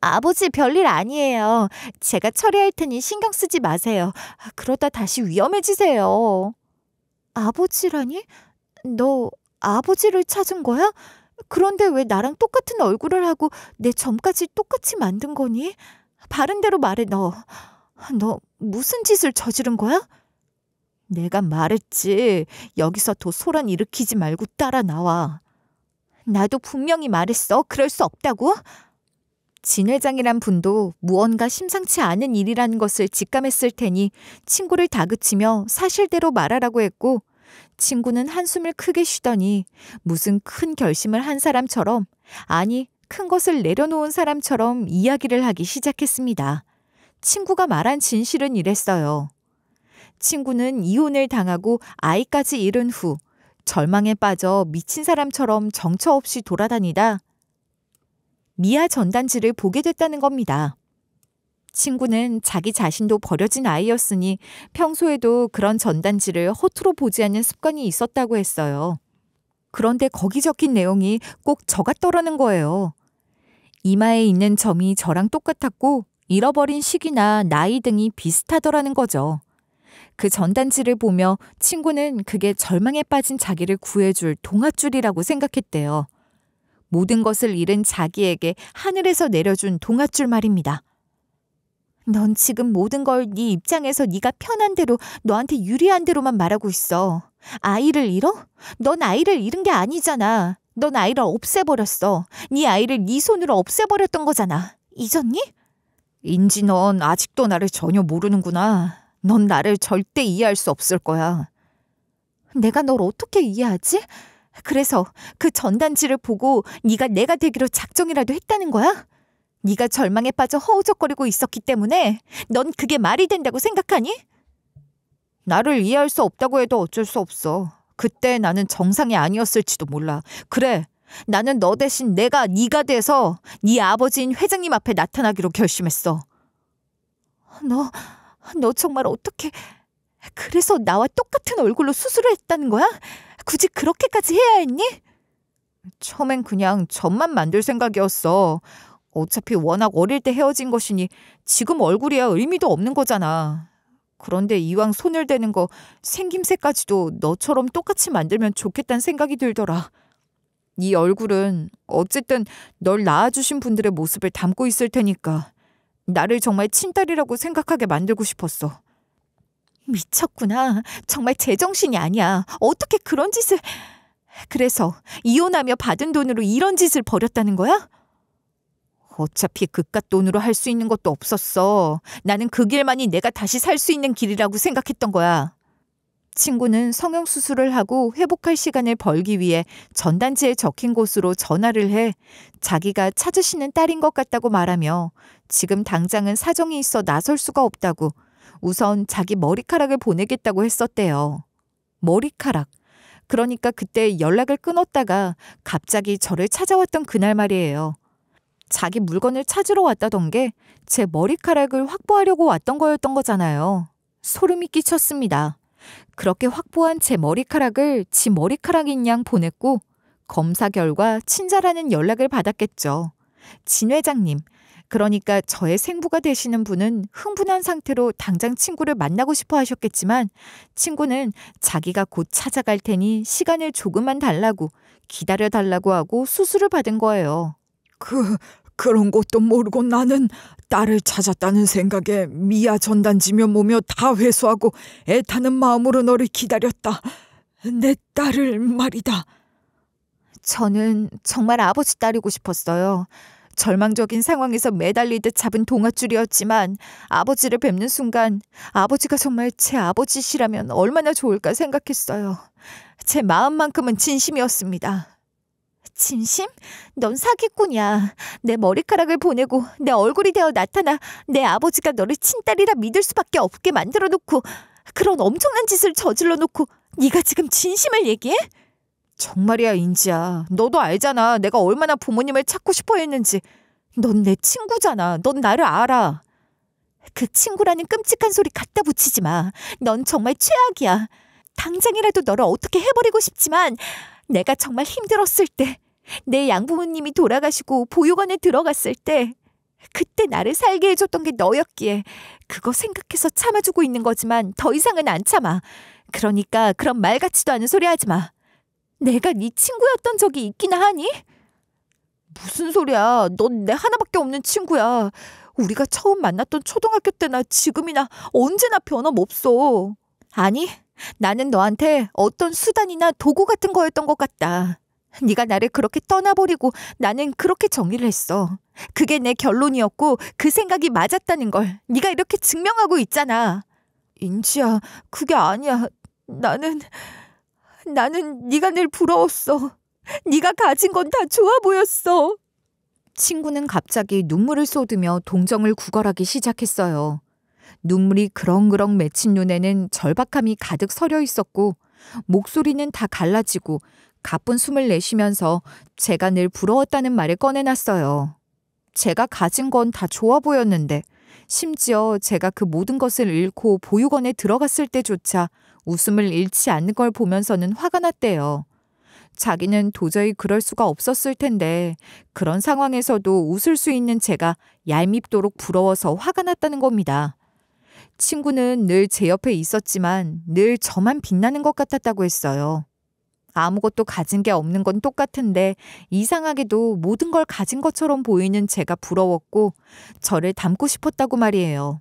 아버지 별일 아니에요. 제가 처리할 테니 신경 쓰지 마세요. 그러다 다시 위험해지세요. 아버지라니? 너 아버지를 찾은 거야? 그런데 왜 나랑 똑같은 얼굴을 하고 내 점까지 똑같이 만든 거니? 바른 대로 말해 너. 너 무슨 짓을 저지른 거야? 내가 말했지. 여기서 더 소란 일으키지 말고 따라 나와. 나도 분명히 말했어. 그럴 수 없다고. 진 회장이란 분도 무언가 심상치 않은 일이라는 것을 직감했을 테니 친구를 다그치며 사실대로 말하라고 했고, 친구는 한숨을 크게 쉬더니 무슨 큰 결심을 한 사람처럼, 아니 큰 것을 내려놓은 사람처럼 이야기를 하기 시작했습니다. 친구가 말한 진실은 이랬어요. 친구는 이혼을 당하고 아이까지 잃은 후 절망에 빠져 미친 사람처럼 정처 없이 돌아다니다 미아 전단지를 보게 됐다는 겁니다. 친구는 자기 자신도 버려진 아이였으니 평소에도 그런 전단지를 허투루 보지 않는 습관이 있었다고 했어요. 그런데 거기 적힌 내용이 꼭 저 같더라는 거예요. 이마에 있는 점이 저랑 똑같았고 잃어버린 시기나 나이 등이 비슷하더라는 거죠. 그 전단지를 보며 친구는 그게 절망에 빠진 자기를 구해줄 동아줄이라고 생각했대요. 모든 것을 잃은 자기에게 하늘에서 내려준 동아줄 말입니다. 넌 지금 모든 걸 네 입장에서 네가 편한 대로, 너한테 유리한 대로만 말하고 있어. 아이를 잃어? 넌 아이를 잃은 게 아니잖아. 넌 아이를 없애버렸어. 네 아이를 네 손으로 없애버렸던 거잖아. 잊었니? 인지, 넌 아직도 나를 전혀 모르는구나. 넌 나를 절대 이해할 수 없을 거야. 내가 널 어떻게 이해하지? 그래서 그 전단지를 보고 네가 내가 되기로 작정이라도 했다는 거야? 네가 절망에 빠져 허우적거리고 있었기 때문에 넌 그게 말이 된다고 생각하니? 나를 이해할 수 없다고 해도 어쩔 수 없어. 그때 나는 정상이 아니었을지도 몰라. 그래, 나는 너 대신 내가 네가 돼서 네 아버지인 회장님 앞에 나타나기로 결심했어. 너 정말 어떻게... 그래서 나와 똑같은 얼굴로 수술을 했다는 거야? 굳이 그렇게까지 해야 했니? 처음엔 그냥 점만 만들 생각이었어. 어차피 워낙 어릴 때 헤어진 것이니 지금 얼굴이야 의미도 없는 거잖아. 그런데 이왕 손을 대는 거 생김새까지도 너처럼 똑같이 만들면 좋겠다는 생각이 들더라. 이 얼굴은 어쨌든 널 낳아주신 분들의 모습을 담고 있을 테니까 나를 정말 친딸이라고 생각하게 만들고 싶었어. 미쳤구나. 정말 제정신이 아니야. 어떻게 그런 짓을... 그래서 이혼하며 받은 돈으로 이런 짓을 벌였다는 거야? 어차피 그깟 돈으로 할 수 있는 것도 없었어. 나는 그 길만이 내가 다시 살 수 있는 길이라고 생각했던 거야. 친구는 성형수술을 하고 회복할 시간을 벌기 위해 전단지에 적힌 곳으로 전화를 해 자기가 찾으시는 딸인 것 같다고 말하며 지금 당장은 사정이 있어 나설 수가 없다고 우선 자기 머리카락을 보내겠다고 했었대요. 머리카락. 그러니까 그때 연락을 끊었다가 갑자기 저를 찾아왔던 그날 말이에요. 자기 물건을 찾으러 왔다던 게 제 머리카락을 확보하려고 왔던 거였던 거잖아요. 소름이 끼쳤습니다. 그렇게 확보한 제 머리카락을 지 머리카락인 양 보냈고 검사 결과 친자라는 연락을 받았겠죠. 진 회장님, 그러니까 저의 생부가 되시는 분은 흥분한 상태로 당장 친구를 만나고 싶어 하셨겠지만 친구는 자기가 곧 찾아갈 테니 시간을 조금만 달라고 기다려달라고 하고 수술을 받은 거예요. 그런 것도 모르고 나는 딸을 찾았다는 생각에 미아 전단지며 뭐며 다 회수하고 애타는 마음으로 너를 기다렸다. 내 딸을 말이다. 저는 정말 아버지 딸이고 싶었어요. 절망적인 상황에서 매달리듯 잡은 동아줄이었지만 아버지를 뵙는 순간 아버지가 정말 제 아버지시라면 얼마나 좋을까 생각했어요. 제 마음만큼은 진심이었습니다. 진심? 넌 사기꾼이야. 내 머리카락을 보내고 내 얼굴이 되어 나타나 내 아버지가 너를 친딸이라 믿을 수밖에 없게 만들어 놓고 그런 엄청난 짓을 저질러 놓고 네가 지금 진심을 얘기해? 정말이야, 인지야. 너도 알잖아. 내가 얼마나 부모님을 찾고 싶어 했는지. 넌 내 친구잖아. 넌 나를 알아. 그 친구라는 끔찍한 소리 갖다 붙이지 마. 넌 정말 최악이야. 당장이라도 너를 어떻게 해버리고 싶지만 내가 정말 힘들었을 때, 내 양부모님이 돌아가시고 보육원에 들어갔을 때 그때 나를 살게 해줬던 게 너였기에 그거 생각해서 참아주고 있는 거지만 더 이상은 안 참아. 그러니까 그런 말 같지도 않은 소리 하지 마. 내가 네 친구였던 적이 있기나 하니? 무슨 소리야. 넌 내 하나밖에 없는 친구야. 우리가 처음 만났던 초등학교 때나 지금이나 언제나 변함없어. 아니, 나는 너한테 어떤 수단이나 도구 같은 거였던 것 같다. 네가 나를 그렇게 떠나버리고 나는 그렇게 정리를 했어. 그게 내 결론이었고 그 생각이 맞았다는 걸 네가 이렇게 증명하고 있잖아. 인지야, 그게 아니야. 나는 네가 늘 부러웠어. 네가 가진 건 다 좋아 보였어. 친구는 갑자기 눈물을 쏟으며 동정을 구걸하기 시작했어요. 눈물이 그렁그렁 맺힌 눈에는 절박함이 가득 서려 있었고 목소리는 다 갈라지고 가쁜 숨을 내쉬면서 제가 늘 부러웠다는 말을 꺼내놨어요. 제가 가진 건 다 좋아 보였는데 심지어 제가 그 모든 것을 잃고 보육원에 들어갔을 때조차 웃음을 잃지 않는 걸 보면서는 화가 났대요. 자기는 도저히 그럴 수가 없었을 텐데 그런 상황에서도 웃을 수 있는 제가 얄밉도록 부러워서 화가 났다는 겁니다. 친구는 늘 제 옆에 있었지만 늘 저만 빛나는 것 같았다고 했어요. 아무것도 가진 게 없는 건 똑같은데 이상하게도 모든 걸 가진 것처럼 보이는 제가 부러웠고 저를 닮고 싶었다고 말이에요.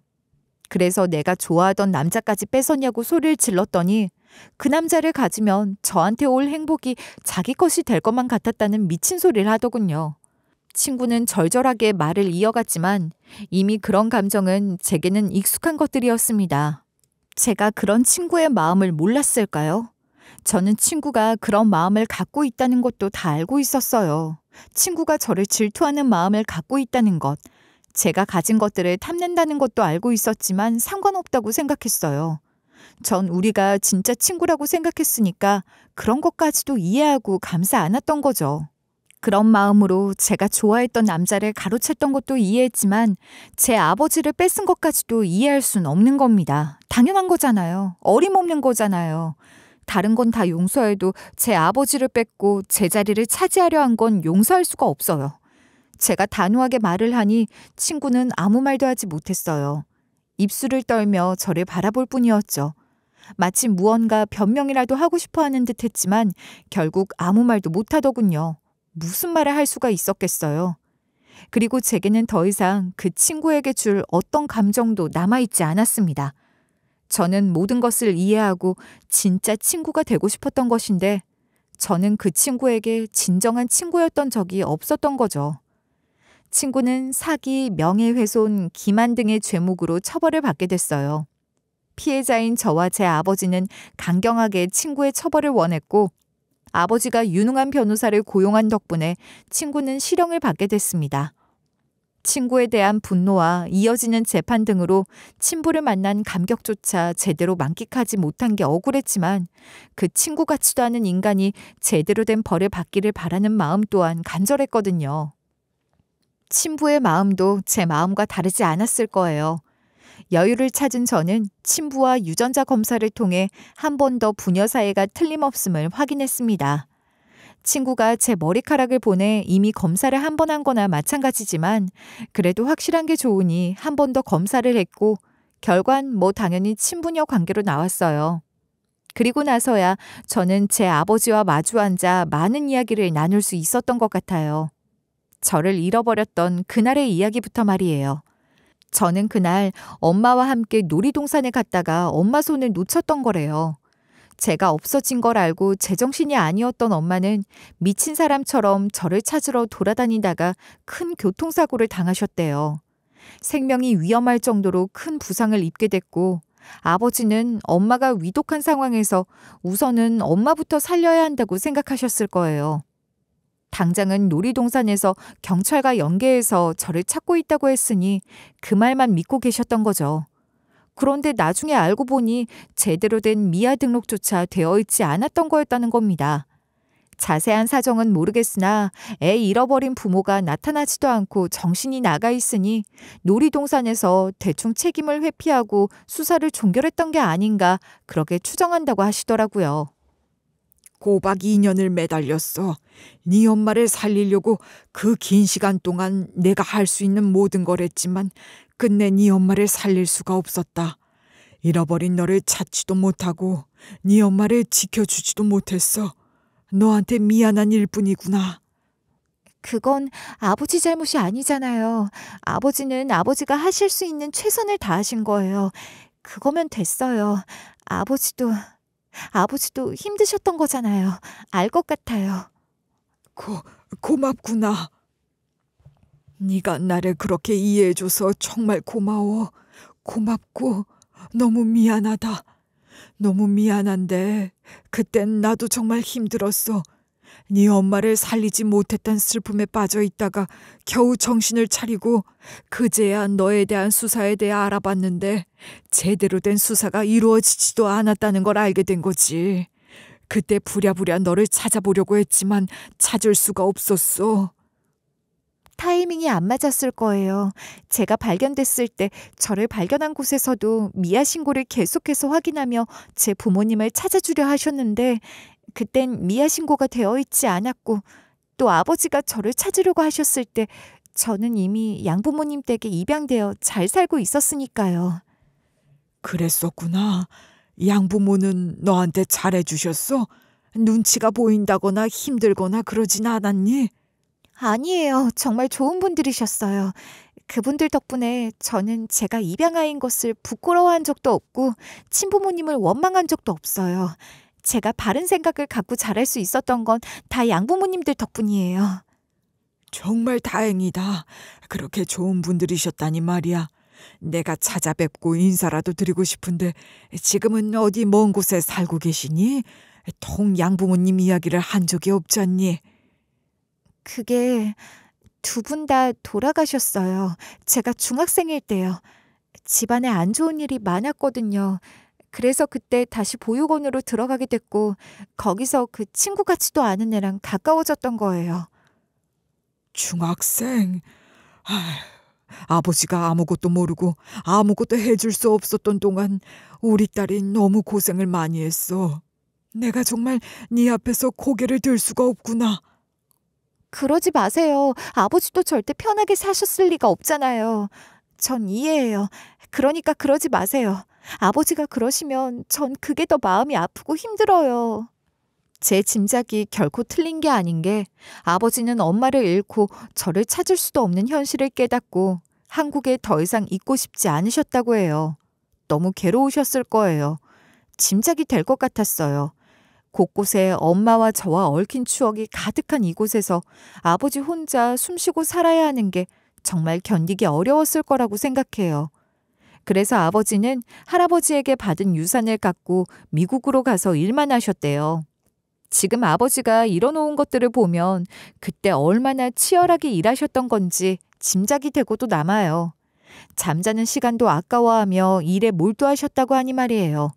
그래서 내가 좋아하던 남자까지 뺏었냐고 소리를 질렀더니 그 남자를 가지면 저한테 올 행복이 자기 것이 될 것만 같았다는 미친 소리를 하더군요. 친구는 절절하게 말을 이어갔지만 이미 그런 감정은 제게는 익숙한 것들이었습니다. 제가 그런 친구의 마음을 몰랐을까요? 저는 친구가 그런 마음을 갖고 있다는 것도 다 알고 있었어요. 친구가 저를 질투하는 마음을 갖고 있다는 것, 제가 가진 것들을 탐낸다는 것도 알고 있었지만 상관없다고 생각했어요. 전 우리가 진짜 친구라고 생각했으니까 그런 것까지도 이해하고 감싸 안았던 거죠. 그런 마음으로 제가 좋아했던 남자를 가로챘던 것도 이해했지만 제 아버지를 뺏은 것까지도 이해할 순 없는 겁니다. 당연한 거잖아요. 어림없는 거잖아요. 다른 건 다 용서해도 제 아버지를 뺏고 제 자리를 차지하려 한 건 용서할 수가 없어요. 제가 단호하게 말을 하니 친구는 아무 말도 하지 못했어요. 입술을 떨며 저를 바라볼 뿐이었죠. 마치 무언가 변명이라도 하고 싶어 하는 듯 했지만 결국 아무 말도 못하더군요. 무슨 말을 할 수가 있었겠어요. 그리고 제게는 더 이상 그 친구에게 줄 어떤 감정도 남아있지 않았습니다. 저는 모든 것을 이해하고 진짜 친구가 되고 싶었던 것인데 저는 그 친구에게 진정한 친구였던 적이 없었던 거죠. 친구는 사기, 명예훼손, 기만 등의 죄목으로 처벌을 받게 됐어요. 피해자인 저와 제 아버지는 강경하게 친구의 처벌을 원했고 아버지가 유능한 변호사를 고용한 덕분에 친구는 실형을 받게 됐습니다. 친구에 대한 분노와 이어지는 재판 등으로 친부를 만난 감격조차 제대로 만끽하지 못한 게 억울했지만 그 친구 같지도 않은 인간이 제대로 된 벌을 받기를 바라는 마음 또한 간절했거든요. 친부의 마음도 제 마음과 다르지 않았을 거예요. 여유를 찾은 저는 친부와 유전자 검사를 통해 한 번 더 부녀 사이가 틀림없음을 확인했습니다. 친구가 제 머리카락을 보내 이미 검사를 한 번 한 거나 마찬가지지만 그래도 확실한 게 좋으니 한 번 더 검사를 했고 결과는 당연히 친부녀 관계로 나왔어요. 그리고 나서야 저는 제 아버지와 마주 앉아 많은 이야기를 나눌 수 있었던 것 같아요. 저를 잃어버렸던 그날의 이야기부터 말이에요. 저는 그날 엄마와 함께 놀이동산에 갔다가 엄마 손을 놓쳤던 거래요. 제가 없어진 걸 알고 제정신이 아니었던 엄마는 미친 사람처럼 저를 찾으러 돌아다니다가 큰 교통사고를 당하셨대요. 생명이 위험할 정도로 큰 부상을 입게 됐고 아버지는 엄마가 위독한 상황에서 우선은 엄마부터 살려야 한다고 생각하셨을 거예요. 당장은 놀이동산에서 경찰과 연계해서 저를 찾고 있다고 했으니 그 말만 믿고 계셨던 거죠. 그런데 나중에 알고 보니 제대로 된 미아 등록조차 되어 있지 않았던 거였다는 겁니다. 자세한 사정은 모르겠으나 애 잃어버린 부모가 나타나지도 않고 정신이 나가 있으니 놀이동산에서 대충 책임을 회피하고 수사를 종결했던 게 아닌가 그렇게 추정한다고 하시더라고요. 꼬박 2년을 매달렸어. 네 엄마를 살리려고 그 긴 시간 동안 내가 할 수 있는 모든 걸 했지만 끝내 네 엄마를 살릴 수가 없었다. 잃어버린 너를 찾지도 못하고 네 엄마를 지켜주지도 못했어. 너한테 미안한 일뿐이구나. 그건 아버지 잘못이 아니잖아요. 아버지는 아버지가 하실 수 있는 최선을 다하신 거예요. 그거면 됐어요. 아버지도 힘드셨던 거잖아요. 알 것 같아요. 고맙구나. 네가 나를 그렇게 이해해줘서 정말 고마워. 고맙고 너무 미안하다. 너무 미안한데 그땐 나도 정말 힘들었어. 네 엄마를 살리지 못했단 슬픔에 빠져 있다가 겨우 정신을 차리고 그제야 너에 대한 수사에 대해 알아봤는데 제대로 된 수사가 이루어지지도 않았다는 걸 알게 된 거지. 그때 부랴부랴 너를 찾아보려고 했지만 찾을 수가 없었어. 타이밍이 안 맞았을 거예요. 제가 발견됐을 때 저를 발견한 곳에서도 미아 신고를 계속해서 확인하며 제 부모님을 찾아주려 하셨는데 그땐 미아 신고가 되어 있지 않았고 또 아버지가 저를 찾으려고 하셨을 때 저는 이미 양부모님 댁에 입양되어 잘 살고 있었으니까요. 그랬었구나. 양부모는 너한테 잘해주셨어? 눈치가 보인다거나 힘들거나 그러진 않았니? 아니에요. 정말 좋은 분들이셨어요. 그분들 덕분에 저는 제가 입양아이인 것을 부끄러워한 적도 없고 친부모님을 원망한 적도 없어요. 제가 바른 생각을 갖고 자랄 수 있었던 건 다 양부모님들 덕분이에요. 정말 다행이다. 그렇게 좋은 분들이셨다니 말이야. 내가 찾아뵙고 인사라도 드리고 싶은데 지금은 어디 먼 곳에 살고 계시니? 통 양부모님 이야기를 한 적이 없잖니? 그게 두 분 다 돌아가셨어요. 제가 중학생일 때요. 집안에 안 좋은 일이 많았거든요. 그래서 그때 다시 보육원으로 들어가게 됐고 거기서 그 친구 같지도 않은 애랑 가까워졌던 거예요. 중학생? 아버지가 아무것도 모르고 아무것도 해줄 수 없었던 동안 우리 딸이 너무 고생을 많이 했어. 내가 정말 네 앞에서 고개를 들 수가 없구나. 그러지 마세요. 아버지도 절대 편하게 사셨을 리가 없잖아요. 전 이해해요. 그러니까 그러지 마세요. 아버지가 그러시면 전 그게 더 마음이 아프고 힘들어요. 제 짐작이 결코 틀린 게 아닌 게 아버지는 엄마를 잃고 저를 찾을 수도 없는 현실을 깨닫고 한국에 더 이상 있고 싶지 않으셨다고 해요. 너무 괴로우셨을 거예요. 짐작이 될 것 같았어요. 곳곳에 엄마와 저와 얽힌 추억이 가득한 이곳에서 아버지 혼자 숨쉬고 살아야 하는 게 정말 견디기 어려웠을 거라고 생각해요. 그래서 아버지는 할아버지에게 받은 유산을 갖고 미국으로 가서 일만 하셨대요. 지금 아버지가 이뤄놓은 것들을 보면 그때 얼마나 치열하게 일하셨던 건지 짐작이 되고도 남아요. 잠자는 시간도 아까워하며 일에 몰두하셨다고 하니 말이에요.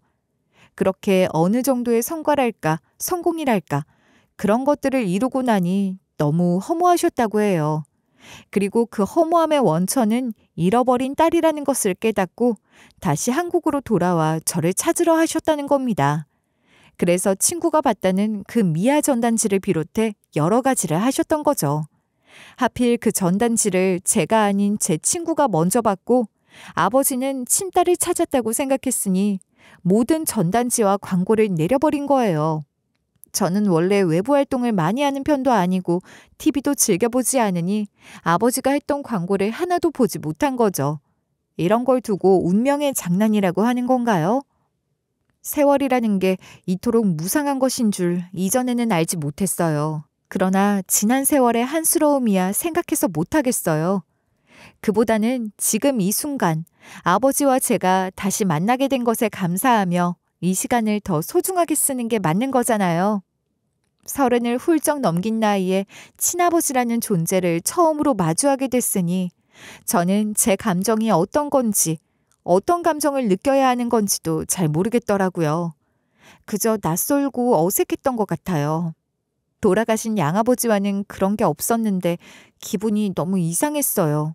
그렇게 어느 정도의 성과랄까, 성공이랄까, 그런 것들을 이루고 나니 너무 허무하셨다고 해요. 그리고 그 허무함의 원천은 잃어버린 딸이라는 것을 깨닫고 다시 한국으로 돌아와 저를 찾으러 하셨다는 겁니다. 그래서 친구가 받다는 그 미아 전단지를 비롯해 여러 가지를 하셨던 거죠. 하필 그 전단지를 제가 아닌 제 친구가 먼저 받고 아버지는 친딸을 찾았다고 생각했으니 모든 전단지와 광고를 내려버린 거예요. 저는 원래 외부 활동을 많이 하는 편도 아니고 TV도 즐겨보지 않으니 아버지가 했던 광고를 하나도 보지 못한 거죠. 이런 걸 두고 운명의 장난이라고 하는 건가요? 세월이라는 게 이토록 무상한 것인 줄 이전에는 알지 못했어요. 그러나 지난 세월의 한스러움이야 생각해서 못하겠어요. 그보다는 지금 이 순간 아버지와 제가 다시 만나게 된 것에 감사하며 이 시간을 더 소중하게 쓰는 게 맞는 거잖아요. 30을 훌쩍 넘긴 나이에 친아버지라는 존재를 처음으로 마주하게 됐으니 저는 제 감정이 어떤 건지 어떤 감정을 느껴야 하는 건지도 잘 모르겠더라고요. 그저 낯설고 어색했던 것 같아요. 돌아가신 양아버지와는 그런 게 없었는데 기분이 너무 이상했어요.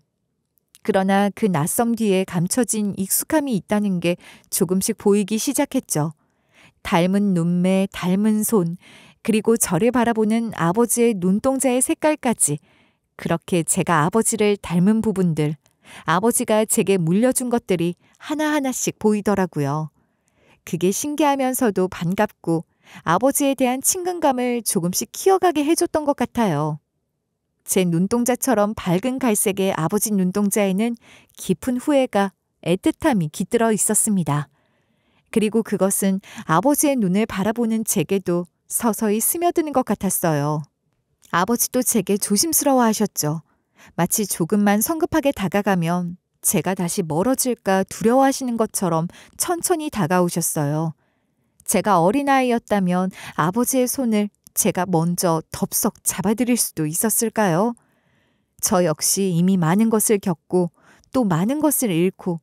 그러나 그 낯섦 뒤에 감춰진 익숙함이 있다는 게 조금씩 보이기 시작했죠. 닮은 눈매, 닮은 손, 그리고 저를 바라보는 아버지의 눈동자의 색깔까지 그렇게 제가 아버지를 닮은 부분들, 아버지가 제게 물려준 것들이 하나하나씩 보이더라고요. 그게 신기하면서도 반갑고 아버지에 대한 친근감을 조금씩 키워가게 해줬던 것 같아요. 제 눈동자처럼 밝은 갈색의 아버지 눈동자에는 깊은 후회가, 애틋함이 깃들어 있었습니다. 그리고 그것은 아버지의 눈을 바라보는 제게도 서서히 스며드는 것 같았어요. 아버지도 제게 조심스러워 하셨죠. 마치 조금만 성급하게 다가가면 제가 다시 멀어질까 두려워하시는 것처럼 천천히 다가오셨어요. 제가 어린아이였다면 아버지의 손을 제가 먼저 덥석 잡아드릴 수도 있었을까요? 저 역시 이미 많은 것을 겪고 또 많은 것을 잃고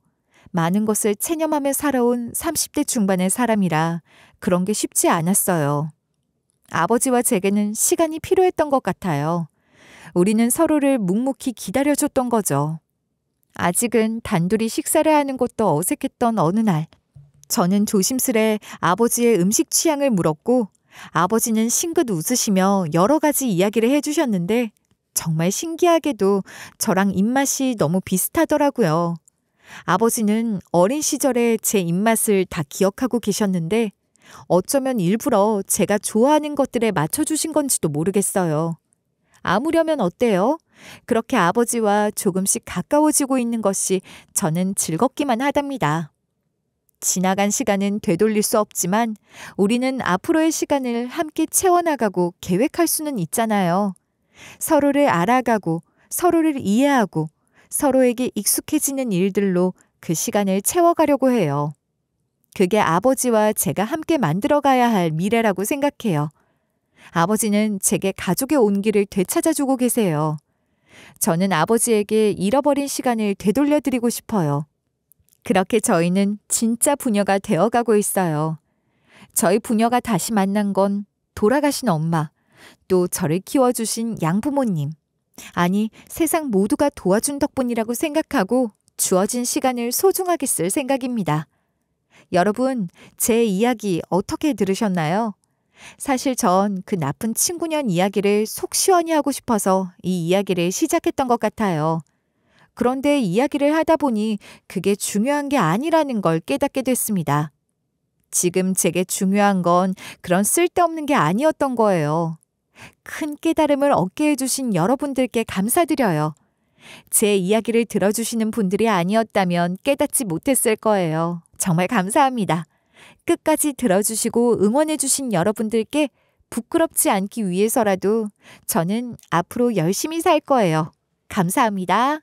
많은 것을 체념하며 살아온 30대 중반의 사람이라 그런 게 쉽지 않았어요. 아버지와 제게는 시간이 필요했던 것 같아요. 우리는 서로를 묵묵히 기다려줬던 거죠. 아직은 단둘이 식사를 하는 것도 어색했던 어느 날, 저는 조심스레 아버지의 음식 취향을 물었고 아버지는 싱긋 웃으시며 여러 가지 이야기를 해주셨는데 정말 신기하게도 저랑 입맛이 너무 비슷하더라고요. 아버지는 어린 시절에 제 입맛을 다 기억하고 계셨는데 어쩌면 일부러 제가 좋아하는 것들에 맞춰주신 건지도 모르겠어요. 아무려면 어때요? 그렇게 아버지와 조금씩 가까워지고 있는 것이 저는 즐겁기만 하답니다. 지나간 시간은 되돌릴 수 없지만 우리는 앞으로의 시간을 함께 채워나가고 계획할 수는 있잖아요. 서로를 알아가고 서로를 이해하고 서로에게 익숙해지는 일들로 그 시간을 채워가려고 해요. 그게 아버지와 제가 함께 만들어가야 할 미래라고 생각해요. 아버지는 제게 가족의 온기를 되찾아주고 계세요. 저는 아버지에게 잃어버린 시간을 되돌려드리고 싶어요. 그렇게 저희는 진짜 부녀가 되어가고 있어요. 저희 부녀가 다시 만난 건 돌아가신 엄마, 또 저를 키워주신 양부모님, 아니 세상 모두가 도와준 덕분이라고 생각하고 주어진 시간을 소중하게 쓸 생각입니다. 여러분, 제 이야기 어떻게 들으셨나요? 사실 전 그 나쁜 친구년 이야기를 속 시원히 하고 싶어서 이 이야기를 시작했던 것 같아요. 그런데 이야기를 하다 보니 그게 중요한 게 아니라는 걸 깨닫게 됐습니다. 지금 제게 중요한 건 그런 쓸데없는 게 아니었던 거예요. 큰 깨달음을 얻게 해주신 여러분들께 감사드려요. 제 이야기를 들어주시는 분들이 아니었다면 깨닫지 못했을 거예요. 정말 감사합니다. 끝까지 들어주시고 응원해주신 여러분들께 부끄럽지 않기 위해서라도 저는 앞으로 열심히 살 거예요. 감사합니다.